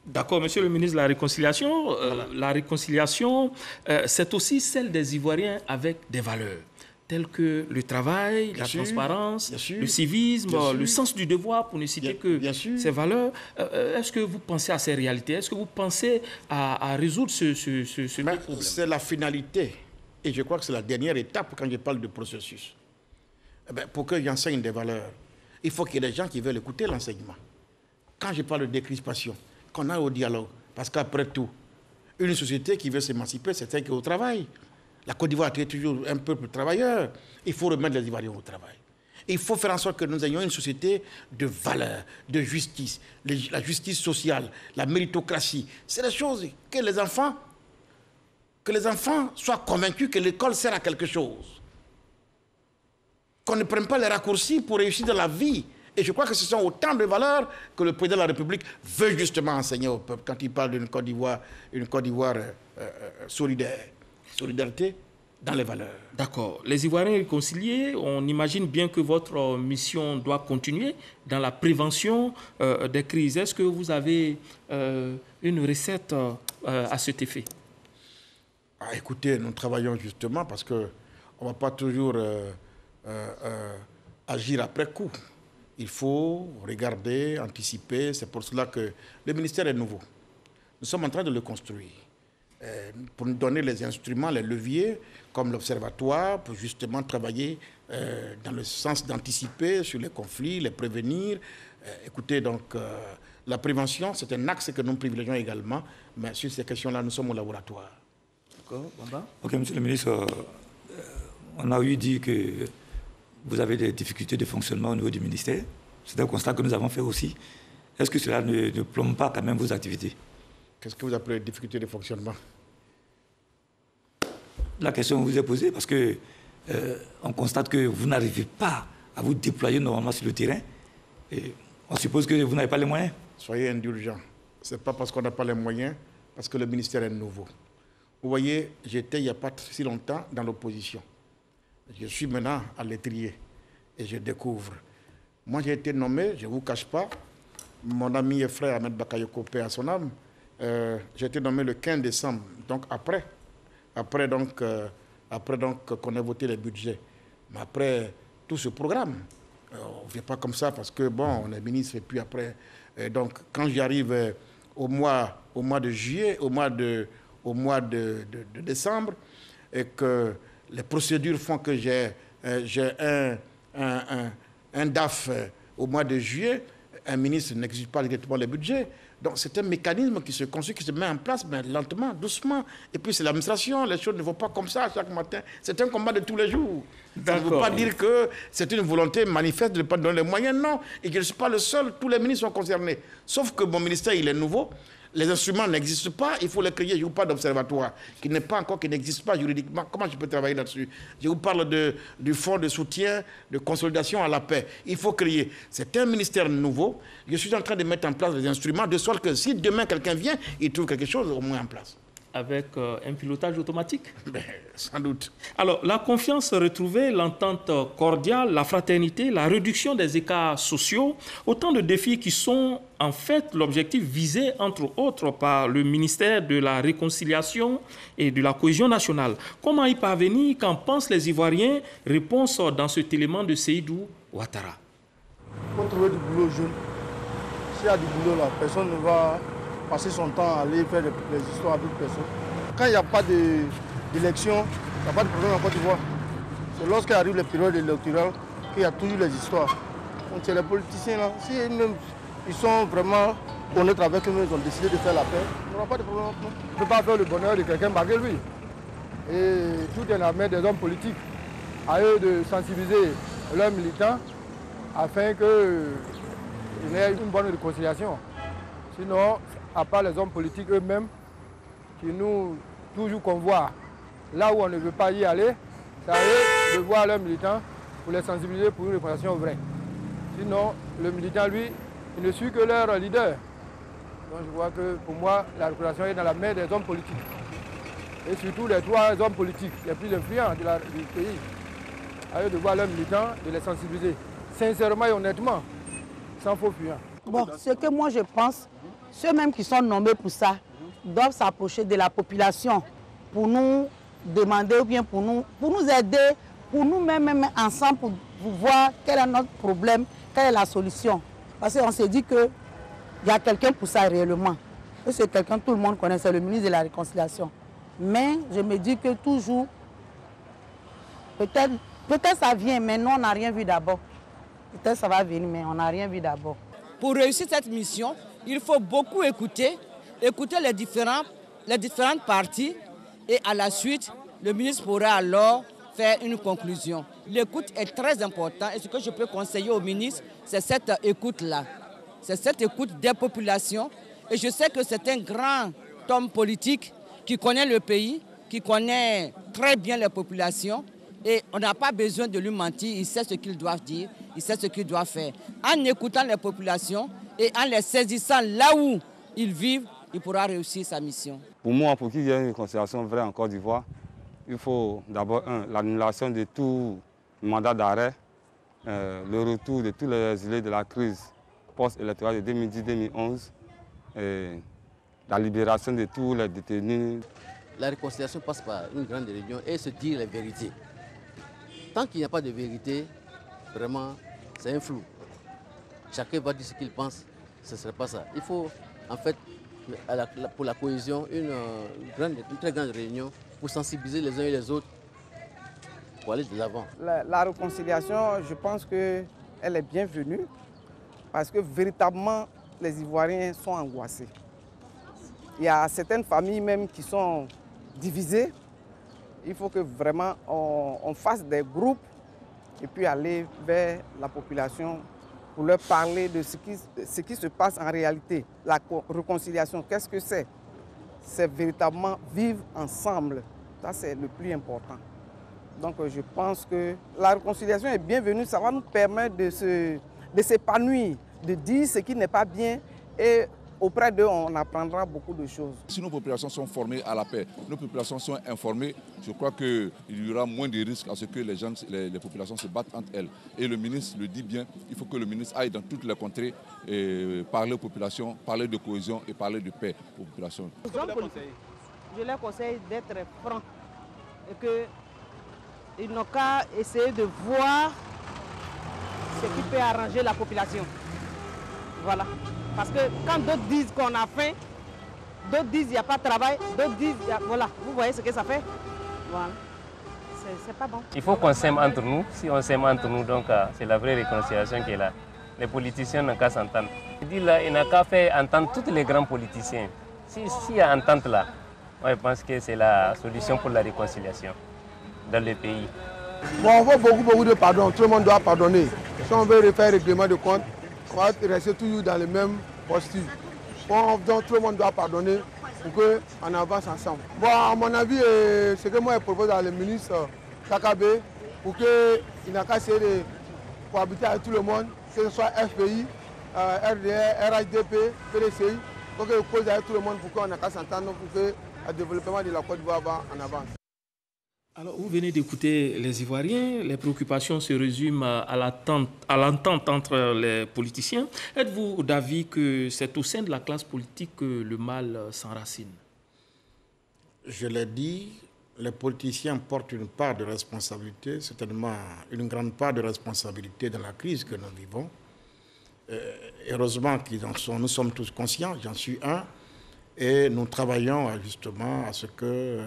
D'accord, monsieur le ministre de la réconciliation. La réconciliation, c'est aussi celle des Ivoiriens avec des valeurs, telles que le travail, la transparence, le civisme, le sens du devoir, pour ne citer que ces valeurs. Est-ce que vous pensez à ces réalités? Est-ce que vous pensez à résoudre ce problème? C'est la finalité. Et je crois que c'est la dernière étape quand je parle de processus. Pour que j'enseigne des valeurs, il faut qu'il y ait des gens qui veulent écouter l'enseignement. Quand je parle de décrispation, qu'on aille au dialogue. Parce qu'après tout, une société qui veut s'émanciper, c'est celle qui est au travail. La Côte d'Ivoire est toujours un peuple travailleur. Il faut remettre les Ivoiriens au travail. Il faut faire en sorte que nous ayons une société de valeurs, de justice, la justice sociale, la méritocratie. C'est des choses que les enfants soient convaincus que l'école sert à quelque chose. Qu'on ne prenne pas les raccourcis pour réussir dans la vie. Et je crois que ce sont autant de valeurs que le président de la République veut justement enseigner au peuple quand il parle d'une Côte d'Ivoire solidaire. Solidarité dans les valeurs. D'accord. Les Ivoiriens réconciliés, on imagine bien que votre mission doit continuer dans la prévention des crises. Est-ce que vous avez une recette à cet effet? Écoutez, nous travaillons justement parce qu'on ne va pas toujours agir après coup. Il faut regarder, anticiper. C'est pour cela que le ministère est nouveau. Nous sommes en train de le construire. Pour nous donner les instruments, les leviers, comme l'observatoire, pour justement travailler dans le sens d'anticiper sur les conflits, les prévenir. Écoutez, donc, la prévention, c'est un axe que nous privilégions également, mais sur ces questions-là, nous sommes au laboratoire. D'accord, Bamba? Ok, monsieur le ministre, on a eu dit que vous avez des difficultés de fonctionnement au niveau du ministère. C'est un constat que nous avons fait aussi. Est-ce que cela ne plombe pas quand même vos activités? Qu'est-ce que vous appelez difficulté de fonctionnement? La question vous est posée parce que on constate que vous n'arrivez pas à vous déployer normalement sur le terrain. Et on suppose que vous n'avez pas les moyens. Soyez indulgents. Ce n'est pas parce qu'on n'a pas les moyens, parce que le ministère est nouveau. Vous voyez, j'étais il n'y a pas si longtemps dans l'opposition. Je suis maintenant à l'étrier et je découvre. Moi, j'ai été nommé, je ne vous cache pas, mon ami et frère Ahmed Bakayoko, paix à son âme, j'ai été nommé le 15 décembre, donc après qu'on ait voté les budgets. Mais après tout ce programme, on ne vient pas comme ça parce que, bon, on est ministre et puis après. Donc, quand j'arrive au mois de juillet, au mois de décembre, et que les procédures font que j'ai un DAF au mois de juillet, un ministre n'exige pas directement les budgets. Donc c'est un mécanisme qui se construit, qui se met en place, mais lentement, doucement. Et puis c'est l'administration, les choses ne vont pas comme ça chaque matin. C'est un combat de tous les jours. Ça ne veut pas dire que c'est une volonté manifeste de ne pas donner les moyens, non. Et que je ne suis pas le seul, tous les ministres sont concernés. Sauf que mon ministère, il est nouveau. Les instruments n'existent pas, il faut les créer. Je ne vous parle d'observatoire, qui n'existe pas juridiquement. Comment je peux travailler là-dessus? Je vous parle du fonds de soutien, de consolidation à la paix. Il faut créer. C'est un ministère nouveau. Je suis en train de mettre en place les instruments, de sorte que si demain quelqu'un vient, il trouve quelque chose au moins en place. avec un pilotage automatique? Sans doute. Alors, la confiance retrouvée, l'entente cordiale, la fraternité, la réduction des écarts sociaux, autant de défis qui sont en fait l'objectif visé, entre autres, par le ministère de la Réconciliation et de la Cohésion nationale. Comment y parvenir? Qu'en pensent les Ivoiriens? Réponse dans cet élément de Seydou Ouattara. Il faut trouver du boulot jeune. S'il y a du boulot là, personne ne va passer son temps à aller faire les histoires d'autres personnes. Quand il n'y a pas d'élection, il n'y a pas de problème en Côte d'Ivoire. C'est lorsqu'arrive les périodes électorales qu'il y a toujours les histoires. Donc c'est les politiciens là, si ils sont vraiment honnêtes avec eux, ils ont décidé de faire la paix, il n'y aura pas de problème. On ne peut pas faire le bonheur de quelqu'un malgré lui. Et tout est dans la main des hommes politiques. À eux de sensibiliser leurs militants afin qu'il y ait une bonne réconciliation. Sinon, à part les hommes politiques eux-mêmes, qui nous toujours convoient là où on ne veut pas y aller, c'est à eux de voir leurs militants pour les sensibiliser pour une réconciliation vraie. Sinon, le militant, lui, il ne suit que leur leader. Donc je vois que pour moi, la réconciliation est dans la main des hommes politiques. Et surtout les 3 hommes politiques les plus influents du pays. À eux de voir leurs militants, de les sensibiliser. Sincèrement et honnêtement, sans faux fuyant. Bon, ce que moi je pense, ceux-mêmes qui sont nommés pour ça doivent s'approcher de la population pour nous demander ou bien pour nous aider, pour nous-mêmes ensemble, pour voir quel est notre problème, quelle est la solution. Parce qu'on s'est dit qu'il y a quelqu'un pour ça réellement. Et c'est quelqu'un que tout le monde connaît, c'est le ministre de la Réconciliation. Mais je me dis que toujours, peut-être ça vient, mais nous on n'a rien vu d'abord. Peut-être ça va venir, mais on n'a rien vu d'abord. Pour réussir cette mission, il faut beaucoup écouter les différentes parties et à la suite, le ministre pourra alors faire une conclusion. L'écoute est très importante et ce que je peux conseiller au ministre, c'est cette écoute-là. C'est cette écoute des populations et je sais que c'est un grand homme politique qui connaît le pays, qui connaît très bien les populations et on n'a pas besoin de lui mentir, il sait ce qu'il doit dire, il sait ce qu'il doit faire. En écoutant les populations et en les saisissant là où ils vivent, il pourra réussir sa mission. Pour moi, pour qu'il y ait une réconciliation vraie en Côte d'Ivoire, il faut d'abord, l'annulation de tout mandat d'arrêt, le retour de tous les exilés de la crise post-électorale de 2010-2011, la libération de tous les détenus. La réconciliation passe par une grande réunion et se dire les vérités. Tant qu'il n'y a pas de vérité, vraiment, c'est un flou. Chacun va dire ce qu'il pense, ce ne serait pas ça. Il faut, en fait, pour la cohésion, une très grande réunion pour sensibiliser les uns et les autres pour aller de l'avant. La réconciliation, je pense qu'elle est bienvenue parce que véritablement, les Ivoiriens sont angoissés. Il y a certaines familles même qui sont divisées. Il faut que vraiment on fasse des groupes et puis aller vers la population pour leur parler de ce qui se passe en réalité. La réconciliation, qu'est-ce que c'est? C'est véritablement vivre ensemble. Ça, c'est le plus important. Donc, je pense que la réconciliation est bienvenue. Ça va nous permettre de s'épanouir, de dire ce qui n'est pas bien et auprès d'eux, on apprendra beaucoup de choses. Si nos populations sont formées à la paix, nos populations sont informées, je crois qu'il y aura moins de risques à ce que les populations se battent entre elles. Et le ministre le dit bien, il faut que le ministre aille dans toutes les contrées et parler aux populations, parler de cohésion et parler de paix aux populations. Je leur conseille d'être francs et qu'ils n'ont qu'à essayer de voir ce qui peut arranger la population. Voilà. Parce que quand d'autres disent qu'on a faim, d'autres disent qu'il n'y a pas de travail, d'autres disent, voilà, vous voyez ce que ça fait. Voilà. C'est pas bon. Il faut qu'on s'aime entre nous. Si on s'aime entre nous, donc c'est la vraie réconciliation qui est là. Les politiciens n'ont qu'à s'entendre. Je dis là, il n'a qu'à faire entendre tous les grands politiciens. S'il y a entente là, moi je pense que c'est la solution pour la réconciliation dans le pays. Bon, on veut beaucoup de pardon. Tout le monde doit pardonner. Si on veut refaire règlement de compte, on va rester toujours dans les mêmes postures. Bon, donc tout le monde doit pardonner pour qu'on avance ensemble. Bon, à mon avis, ce que moi je propose à le ministre Kakabe, pour qu'il n'a qu'à essayer de cohabiter avec tout le monde, que ce soit FPI, RDR, RHDP, PDCI, pour qu'il cause avec tout le monde pour qu'on n'a qu'à s'entendre, pour le développement de la Côte d'Ivoire va en avance. Alors, vous venez d'écouter les Ivoiriens. Les préoccupations se résument à l'entente entre les politiciens. Êtes-vous d'avis que c'est au sein de la classe politique que le mal s'enracine? Je l'ai dit, les politiciens portent une part de responsabilité, certainement une grande part de responsabilité dans la crise que nous vivons. Heureusement qu'ils en sont, nous sommes tous conscients, j'en suis un, et nous travaillons justement à ce que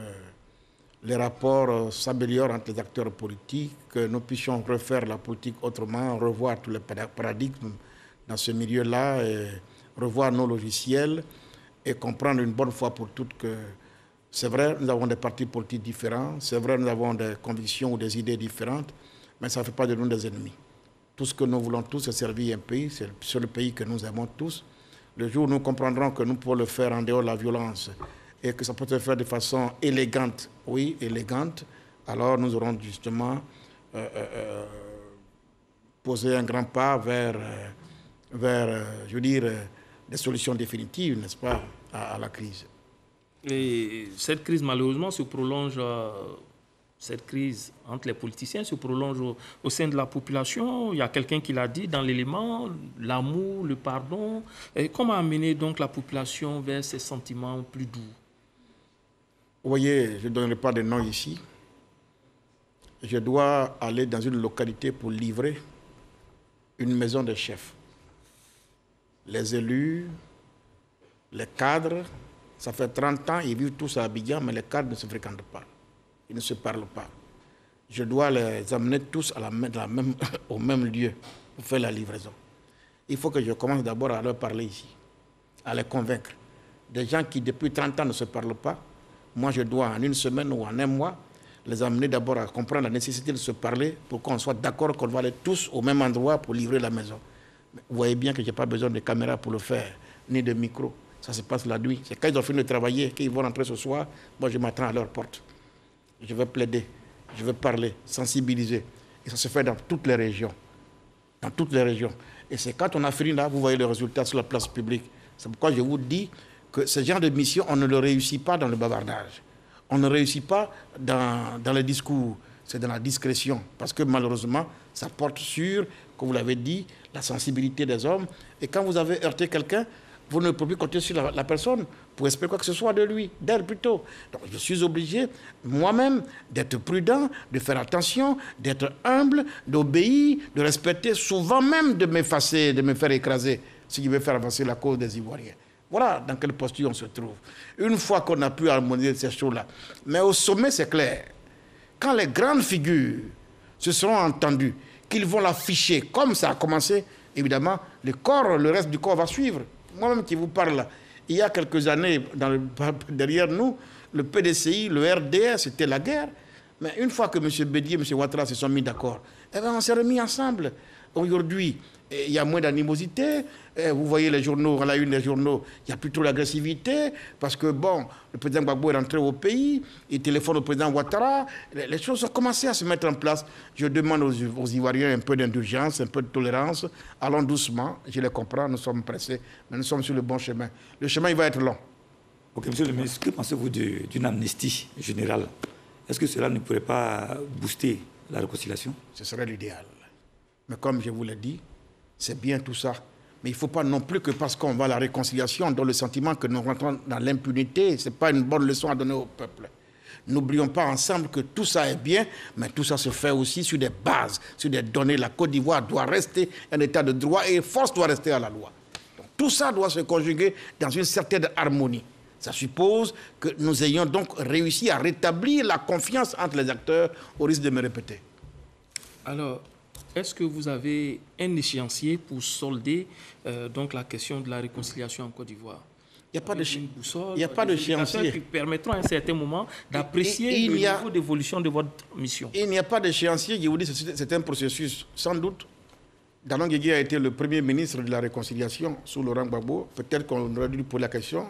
les rapports s'améliorent entre les acteurs politiques, que nous puissions refaire la politique autrement, revoir tous les paradigmes dans ce milieu-là, et revoir nos logiciels et comprendre une bonne fois pour toutes que c'est vrai, nous avons des partis politiques différents, c'est vrai, nous avons des convictions ou des idées différentes, mais ça ne fait pas de nous des ennemis. Tout ce que nous voulons tous, c'est servir un pays, c'est le seul pays que nous aimons tous. Le jour où nous comprendrons que nous pouvons le faire en dehors de la violence et que ça peut se faire de façon élégante, oui, élégante, alors nous aurons justement posé un grand pas vers je veux dire, des solutions définitives, n'est-ce pas, à la crise. Et cette crise, malheureusement, se prolonge, cette crise entre les politiciens se prolonge au sein de la population. Il y a quelqu'un qui l'a dit dans l'élément, l'amour, le pardon. Et comment amener donc la population vers ces sentiments plus doux? Vous voyez, je ne donnerai pas de nom ici. Je dois aller dans une localité pour livrer une maison de chefs. Les élus, les cadres, ça fait 30 ans, ils vivent tous à Abidjan, mais les cadres ne se fréquentent pas. Ils ne se parlent pas. Je dois les amener tous au même lieu pour faire la livraison. Il faut que je commence d'abord à leur parler ici, à les convaincre. Des gens qui depuis 30 ans ne se parlent pas, moi je dois en une semaine ou en un mois les amener d'abord à comprendre la nécessité de se parler pour qu'on soit d'accord qu'on va aller tous au même endroit pour livrer la maison. Vous voyez bien que je n'ai pas besoin de caméra pour le faire, ni de micro. Ça se passe la nuit. C'est quand ils ont fini de travailler, qu'ils vont rentrer ce soir, moi je m'attends à leur porte. Je vais plaider, je vais parler, sensibiliser. Et ça se fait dans toutes les régions. Dans toutes les régions. Et c'est quand on a fini là, vous voyez le résultat sur la place publique. C'est pourquoi je vous dis que ce genre de mission, on ne le réussit pas dans le bavardage. On ne réussit pas dans les discours. C'est dans la discrétion. Parce que malheureusement, ça porte sur, comme vous l'avez dit, la sensibilité des hommes. Et quand vous avez heurté quelqu'un, vous ne pouvez plus compter sur la personne pour espérer quoi que ce soit de lui, d'elle plutôt. Donc je suis obligé, moi-même, d'être prudent, de faire attention, d'être humble, d'obéir, de respecter, souvent même de m'effacer, de me faire écraser, ce qui veut faire avancer la cause des Ivoiriens. Voilà dans quelle posture on se trouve. Une fois qu'on a pu harmoniser ces choses-là. Mais au sommet, c'est clair. Quand les grandes figures se seront entendues, qu'ils vont l'afficher comme ça a commencé, évidemment, le reste du corps va suivre. Moi-même qui vous parle là, il y a quelques années, derrière nous, le PDCI, le RDR, c'était la guerre. Mais une fois que M. Bédier et M. Ouattara se sont mis d'accord, eh bien, on s'est remis ensemble. Aujourd'hui, il y a moins d'animosité. Vous voyez les journaux, à la une des journaux, il y a plus trop d'agressivité parce que, bon, le président Gbagbo est rentré au pays, il téléphone au président Ouattara. Les choses ont commencé à se mettre en place. Je demande aux Ivoiriens un peu d'indulgence, un peu de tolérance. Allons doucement, je les comprends, nous sommes pressés, mais nous sommes sur le bon chemin. Le chemin, il va être long. Ok, monsieur le ministre, que pensez-vous d'une amnistie générale? Est-ce que cela ne pourrait pas booster la réconciliation? Ce serait l'idéal. Mais comme je vous l'ai dit, c'est bien tout ça. Mais il ne faut pas non plus que parce qu'on va à la réconciliation, on donne le sentiment que nous rentrons dans l'impunité. Ce n'est pas une bonne leçon à donner au peuple. N'oublions pas ensemble que tout ça est bien, mais tout ça se fait aussi sur des bases, sur des données. La Côte d'Ivoire doit rester un état de droit et force doit rester à la loi. Donc, tout ça doit se conjuguer dans une certaine harmonie. Ça suppose que nous ayons donc réussi à rétablir la confiance entre les acteurs, au risque de me répéter. Alors, est-ce que vous avez un échéancier pour solder donc la question de la réconciliation en Côte d'Ivoire? Il n'y a pas d'échéancier. Qui permettront à un certain moment d'apprécier le niveau d'évolution de votre mission. Il n'y a pas d'échéancier. Je vous dis, c'est un processus. Sans doute, Dalon Guégui a été le premier ministre de la réconciliation sous Laurent Gbagbo. Peut-être qu'on aurait dû poser la question.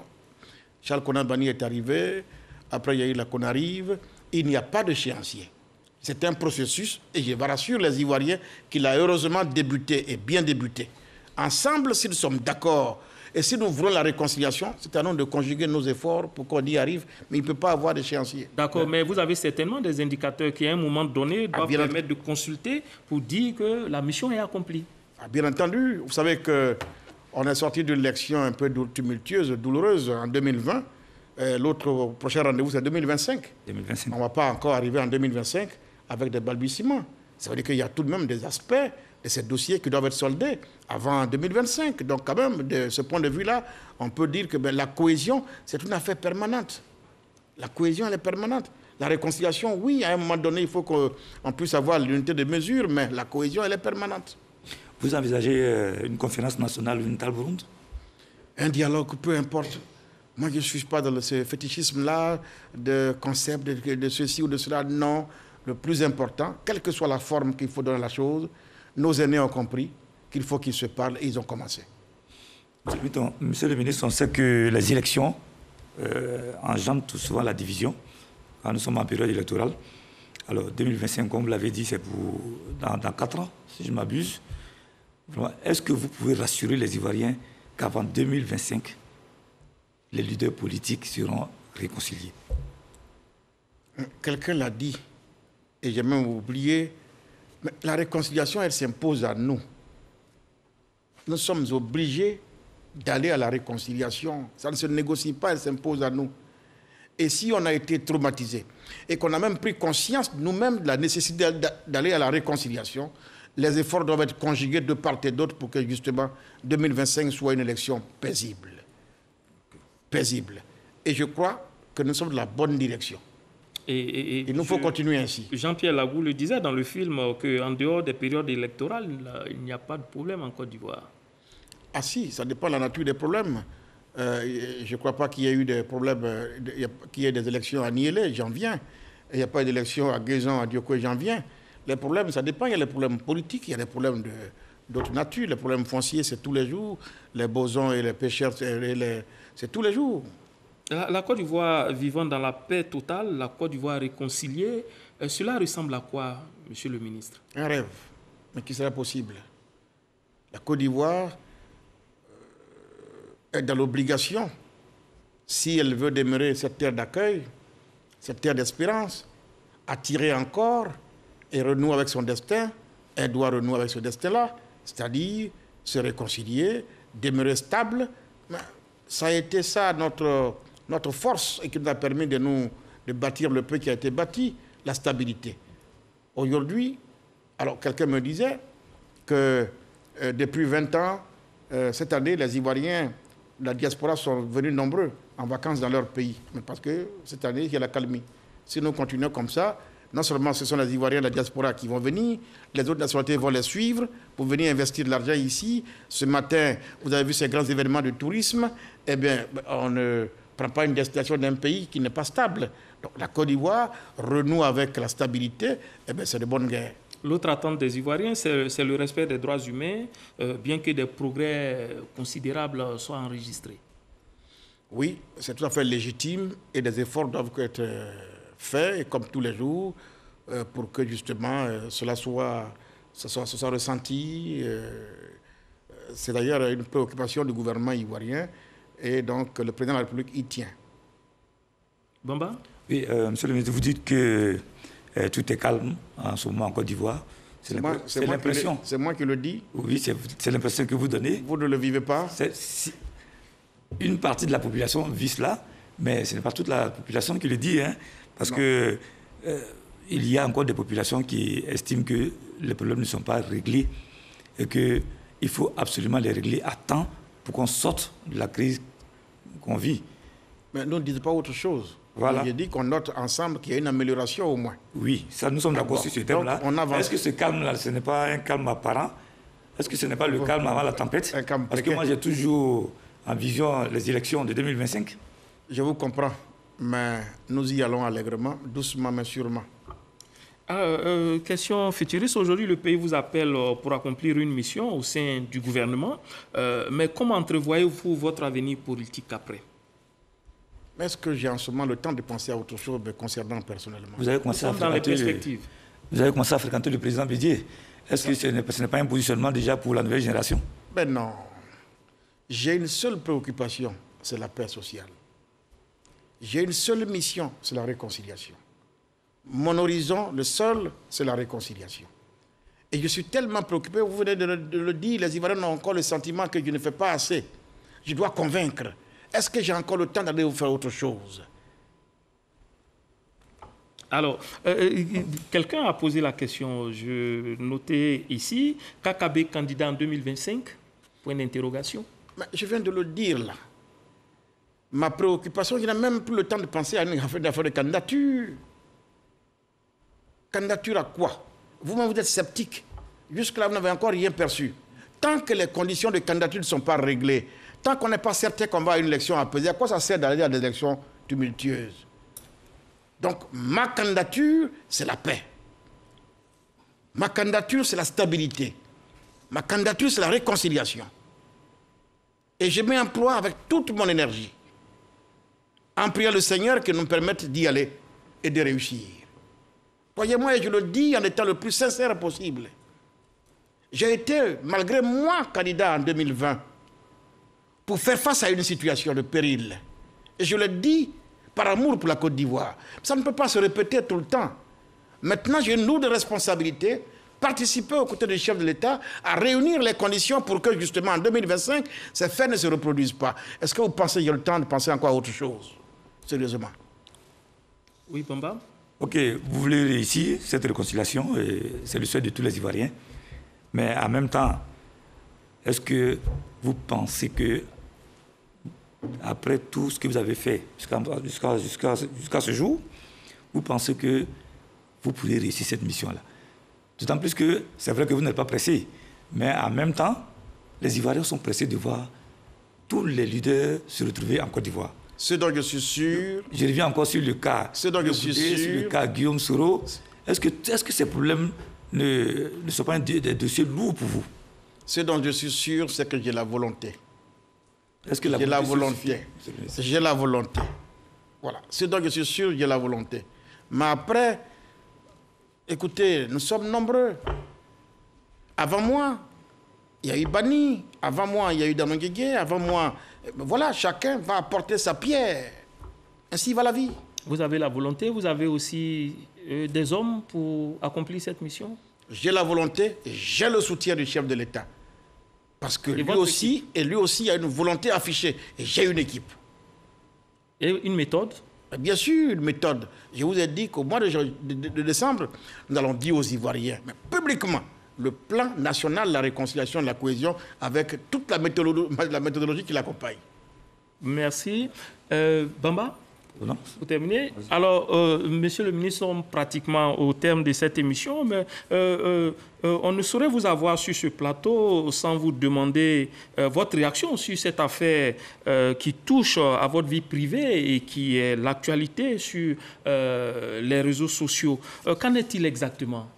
Charles Konan Banny est arrivé. Après, il y a eu la Conarive. Il n'y a pas d'échéancier. C'est un processus, et je rassure les Ivoiriens qu'il a heureusement débuté, et bien débuté. Ensemble, si nous sommes d'accord, Et si nous voulons la réconciliation, c'est à nous de conjuguer nos efforts pour qu'on y arrive, mais il ne peut pas avoir d'échéancier. D'accord, mais vous avez certainement des indicateurs qui, à un moment donné, doivent permettre de consulter pour dire que la mission est accomplie. Bien entendu, vous savez qu'on est sorti d'une élection un peu tumultueuse, douloureuse en 2020. L'autre prochain rendez-vous, c'est 2025. On ne va pas encore arriver en 2025 avec des balbutiements. Ça veut dire qu'il y a tout de même des aspects de ces dossiers qui doivent être soldés avant 2025. Donc quand même, de ce point de vue-là, on peut dire que la cohésion, c'est une affaire permanente. La cohésion, elle est permanente. La réconciliation, oui, à un moment donné, il faut qu'on puisse avoir l'unité de mesure, mais la cohésion, elle est permanente. Vous envisagez une conférence nationale, une table ronde? Un dialogue, peu importe. Moi, je ne suis pas dans ce fétichisme-là, de concept, de ceci ou de cela. Non, le plus important, quelle que soit la forme qu'il faut donner à la chose, nos aînés ont compris qu'il faut qu'ils se parlent et ils ont commencé. Monsieur le ministre, on sait que les élections engendrent tout souvent la division quand nous sommes en période électorale. Alors, 2025, comme vous l'avez dit, c'est dans 4 ans, si je ne m'abuse. Est-ce que vous pouvez rassurer les Ivoiriens qu'avant 2025, les leaders politiques seront réconciliés? Quelqu'un l'a dit, et j'ai même oublié, mais la réconciliation, elle s'impose à nous. Nous sommes obligés d'aller à la réconciliation. Ça ne se négocie pas, elle s'impose à nous. Et si on a été traumatisé et qu'on a même pris conscience nous-mêmes de la nécessité d'aller à la réconciliation, les efforts doivent être conjugués de part et d'autre pour que justement 2025 soit une élection paisible. Paisible. Et je crois que nous sommes dans la bonne direction. Il nous faut continuer ainsi. Jean-Pierre Lagou le disait dans le film qu'en dehors des périodes électorales, il n'y a pas de problème en Côte d'Ivoire. Ah si, ça dépend de la nature des problèmes. Je ne crois pas qu'il y ait eu des problèmes, qu'il y ait des élections à Niélé, j'en viens. Il n'y a pas d'élections à Guézon, à Dioko, j'en viens. Les problèmes, ça dépend. Il y a les problèmes politiques, il y a des problèmes d'autres natures. Les problèmes fonciers, c'est tous les jours. Les bosons et les pêcheurs, c'est tous les jours. La Côte d'Ivoire vivant dans la paix totale, la Côte d'Ivoire réconciliée, cela ressemble à quoi, monsieur le ministre? Un rêve, mais qui serait possible. La Côte d'Ivoire est dans l'obligation, si elle veut demeurer cette terre d'accueil, cette terre d'espérance, attirer encore et renouer avec son destin, elle doit renouer avec ce destin-là, c'est-à-dire se réconcilier, demeurer stable. Ça a été ça notre force et qui nous a permis de bâtir le peu qui a été bâti, la stabilité. Aujourd'hui, alors quelqu'un me disait que depuis 20 ans, cette année, les Ivoiriens, la diaspora sont venus nombreux en vacances dans leur pays. Mais parce que cette année, il y a la calmie. Si nous continuons comme ça, non seulement ce sont les Ivoiriens de la diaspora qui vont venir, les autres nationalités vont les suivre pour venir investir de l'argent ici. Ce matin, vous avez vu ces grands événements de tourisme. Eh bien, on ne prend pas une destination d'un pays qui n'est pas stable. Donc la Côte d'Ivoire renoue avec la stabilité. Eh bien, c'est de bonne guerre. L'autre attente des Ivoiriens, c'est le respect des droits humains, bien que des progrès considérables soient enregistrés. Oui, c'est tout à fait légitime et des efforts doivent être faits, comme tous les jours, pour que justement cela soit ressenti. C'est d'ailleurs une préoccupation du gouvernement ivoirien et donc le président de la République y tient. Bamba? Oui, monsieur le ministre, vous dites que tout est calme en ce moment en Côte d'Ivoire. C'est l'impression. C'est moi qui le dis. Oui, c'est l'impression que vous donnez. Vous ne le vivez pas. Une partie de la population vit cela, mais ce n'est pas toute la population qui le dit, hein, parce qu'il y a encore des populations qui estiment que les problèmes ne sont pas réglés et qu'il faut absolument les régler à temps pour qu'on sorte de la crise qu'on vit. Mais nous ne disons pas autre chose. Voilà. J'ai dit qu'on note ensemble qu'il y a une amélioration au moins. Oui, ça, nous sommes d'accord sur ce thème-là. Est-ce que ce calme-là, ce n'est pas un calme apparent? Est-ce que ce n'est pas le calme avant la tempête? Parce que moi, j'ai toujours en vision les élections de 2025. Je vous comprends, mais nous y allons allègrement, doucement mais sûrement. Question futuriste. Aujourd'hui, le pays vous appelle pour accomplir une mission au sein du gouvernement. Mais comment entrevoyez-vous votre avenir politique après? Est-ce que j'ai en ce moment le temps de penser à autre chose me concernant personnellement? Vous avez commencé à fréquenter le président Bédié. Est-ce que ce n'est pas un positionnement déjà pour la nouvelle génération? Ben non. J'ai une seule préoccupation, c'est la paix sociale. J'ai une seule mission, c'est la réconciliation. Mon horizon, le seul, c'est la réconciliation. Et je suis tellement préoccupé, vous venez de le dire, les Ivoiriens ont encore le sentiment que je ne fais pas assez. Je dois convaincre. Est-ce que j'ai encore le temps d'aller vous faire autre chose? Alors, quelqu'un a posé la question, je notais ici, Kakabe candidat en 2025? Point d'interrogation. Je viens de le dire là. Ma préoccupation, je n'ai même plus le temps de penser à une affaire de candidature. Candidature à quoi? Vous-même, vous êtes sceptique. Jusque-là, vous n'avez encore rien perçu. Tant que les conditions de candidature ne sont pas réglées, tant qu'on n'est pas certain qu'on va à une élection apaisée, à quoi ça sert d'aller à des élections tumultueuses? Donc, ma candidature, c'est la paix. Ma candidature, c'est la stabilité. Ma candidature, c'est la réconciliation. Et je m'emploie avec toute mon énergie en priant le Seigneur qu'il nous permette d'y aller et de réussir. Croyez-moi, et je le dis en étant le plus sincère possible. J'ai été, malgré moi, candidat en 2020 pour faire face à une situation de péril. Et je le dis par amour pour la Côte d'Ivoire. Ça ne peut pas se répéter tout le temps. Maintenant, j'ai une lourde responsabilité, participer aux côtés du chef de l'État à réunir les conditions pour que, justement, en 2025, ces faits ne se reproduisent pas. Est-ce que vous pensez qu'il y a le temps de penser encore à autre chose? Sérieusement. Oui, Bamba? Ok, vous voulez réussir cette réconciliation, et c'est le souhait de tous les Ivoiriens. Mais en même temps, est-ce que vous pensez que, après tout ce que vous avez fait jusqu'à ce jour, vous pensez que vous pourrez réussir cette mission-là? D'autant plus que c'est vrai que vous n'êtes pas pressé, mais en même temps, les Ivoiriens sont pressés de voir tous les leaders se retrouver en Côte d'Ivoire. C'est donc je suis sûr. Je reviens encore sur le cas. C'est donc je suis sûr. Sur le cas Guillaume Soro. Est-ce que ces problèmes ne sont pas des dossiers lourds pour vous? Ce dont je suis sûr, c'est que j'ai la volonté. Est-ce que j'ai la volonté? J'ai la volonté. Voilà. Ce dont je suis sûr, j'ai la volonté. Mais après, écoutez, nous sommes nombreux. Avant moi, il y a eu Bani. Avant moi, il y a eu Damanguégué. Avant moi, voilà, chacun va apporter sa pierre. Ainsi va la vie. Vous avez la volonté, vous avez aussi des hommes pour accomplir cette mission? J'ai la volonté et j'ai le soutien du chef de l'État. Parce que lui aussi a une volonté affichée. Et j'ai une équipe. Et une méthode? Bien sûr, une méthode. Je vous ai dit qu'au mois de décembre, nous allons dire aux Ivoiriens, mais publiquement, le plan national de la réconciliation et de la cohésion avec toute la méthodologie qui l'accompagne. Merci. Bamba, pour terminer. Alors, monsieur le ministre, nous sommes pratiquement au terme de cette émission, mais on ne saurait vous avoir sur ce plateau sans vous demander votre réaction sur cette affaire qui touche à votre vie privée et qui est l'actualité sur les réseaux sociaux. Qu'en est-il exactement?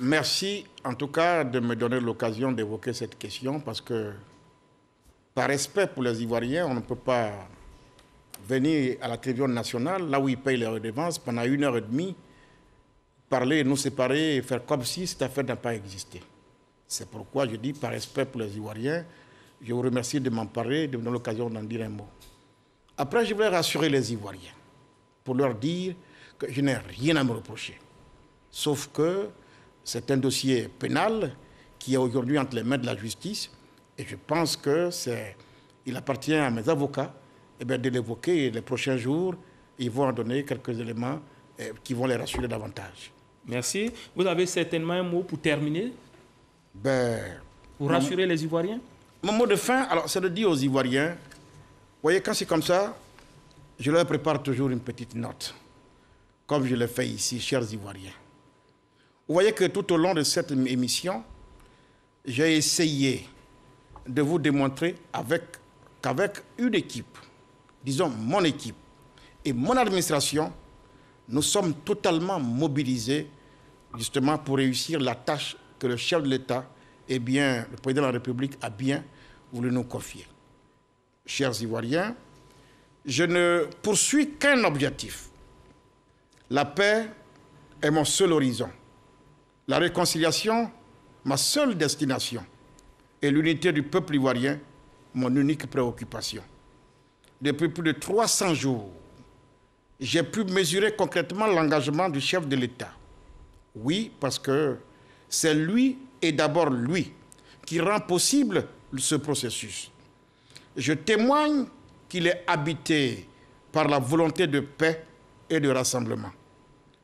Merci en tout cas de me donner l'occasion d'évoquer cette question parce que par respect pour les Ivoiriens, on ne peut pas venir à la télévision nationale, là où ils payent les redevances, pendant 1h30, parler, nous séparer et faire comme si cette affaire n'a pas existé. C'est pourquoi je dis, par respect pour les Ivoiriens, je vous remercie de m'en parler, de me donner l'occasion d'en dire un mot. Après, je voudrais rassurer les Ivoiriens pour leur dire que je n'ai rien à me reprocher. Sauf que c'est un dossier pénal qui est aujourd'hui entre les mains de la justice et je pense qu'il appartient à mes avocats de l'évoquer et les prochains jours, ils vont en donner quelques éléments qui vont les rassurer davantage. Merci. Vous avez certainement un mot pour terminer? Pour rassurer les Ivoiriens? Mon mot de fin, alors, c'est de dire aux Ivoiriens, vous voyez, quand c'est comme ça, je leur prépare toujours une petite note, comme je l'ai fait ici, chers Ivoiriens. Vous voyez que tout au long de cette émission, j'ai essayé de vous démontrer qu'avec une équipe, disons mon équipe et mon administration, nous sommes totalement mobilisés justement pour réussir la tâche que le chef de l'État et bien le président de la République a bien voulu nous confier. Chers Ivoiriens, je ne poursuis qu'un objectif. La paix est mon seul horizon. La réconciliation, ma seule destination. et l'unité du peuple ivoirien mon unique préoccupation. Depuis plus de 300 jours, j'ai pu mesurer concrètement l'engagement du chef de l'État. Oui, parce que c'est lui et d'abord lui qui rend possible ce processus. Je témoigne qu'il est habité par la volonté de paix et de rassemblement.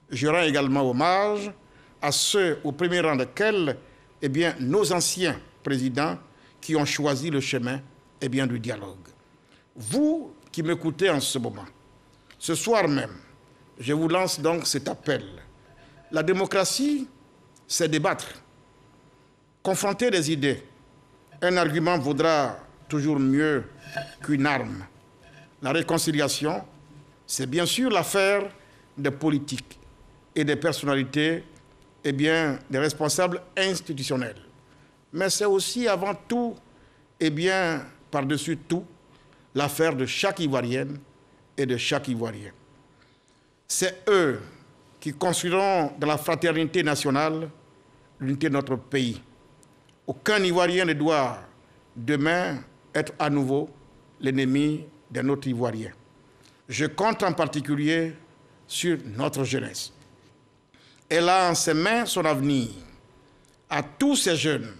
Je rends également hommage à ceux au premier rang desquels nos anciens présidents qui ont choisi le chemin du dialogue. Vous qui m'écoutez en ce moment, ce soir même, je vous lance donc cet appel. La démocratie, c'est débattre, confronter des idées. Un argument vaudra toujours mieux qu'une arme. La réconciliation, c'est bien sûr l'affaire des politiques et des personnalités, des responsables institutionnels. Mais c'est aussi avant tout, par-dessus tout, l'affaire de chaque Ivoirienne et de chaque Ivoirien. C'est eux qui construiront dans la fraternité nationale l'unité de notre pays. Aucun Ivoirien ne doit demain être à nouveau l'ennemi d'un autre Ivoirien. Je compte en particulier sur notre jeunesse. Elle a en ses mains son avenir. À tous ces jeunes,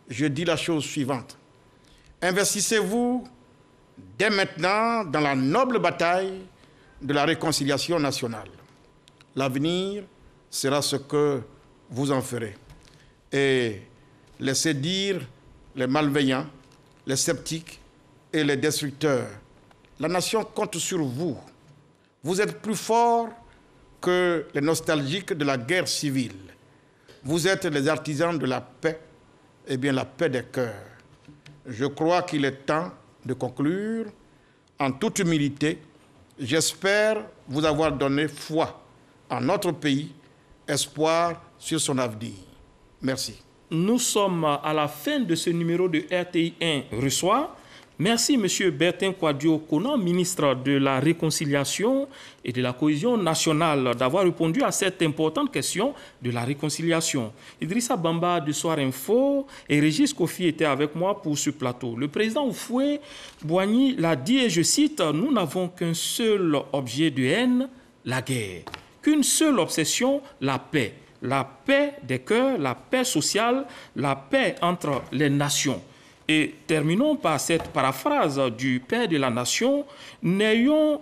je dis la chose suivante. Investissez-vous dès maintenant dans la noble bataille de la réconciliation nationale. L'avenir sera ce que vous en ferez. Et laissez dire les malveillants, les sceptiques et les destructeurs. La nation compte sur vous. Vous êtes plus forts que les nostalgiques de la guerre civile. Vous êtes les artisans de la paix, la paix des cœurs. Je crois qu'il est temps de conclure en toute humilité. J'espère vous avoir donné foi en notre pays, espoir sur son avenir. Merci. Nous sommes à la fin de ce numéro de RTI 1 reçoit. Merci M. Bertin Kouadio Konan, ministre de la Réconciliation et de la Cohésion nationale, d'avoir répondu à cette importante question de la réconciliation. Idrissa Bamba de Soir Info et Régis Kofi étaient avec moi pour ce plateau. Le président Oufoué Boigny l'a dit, et je cite, « Nous n'avons qu'un seul objet de haine, la guerre. Qu'une seule obsession, la paix. La paix des cœurs, la paix sociale, la paix entre les nations. » Et terminons par cette paraphrase du Père de la Nation. Ayons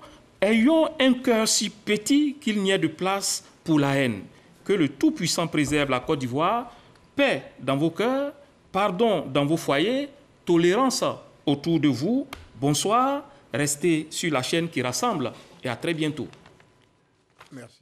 un cœur si petit qu'il n'y ait de place pour la haine. Que le Tout-Puissant préserve la Côte d'Ivoire. Paix dans vos cœurs, pardon dans vos foyers, tolérance autour de vous. Bonsoir, restez sur la chaîne qui rassemble et à très bientôt. Merci.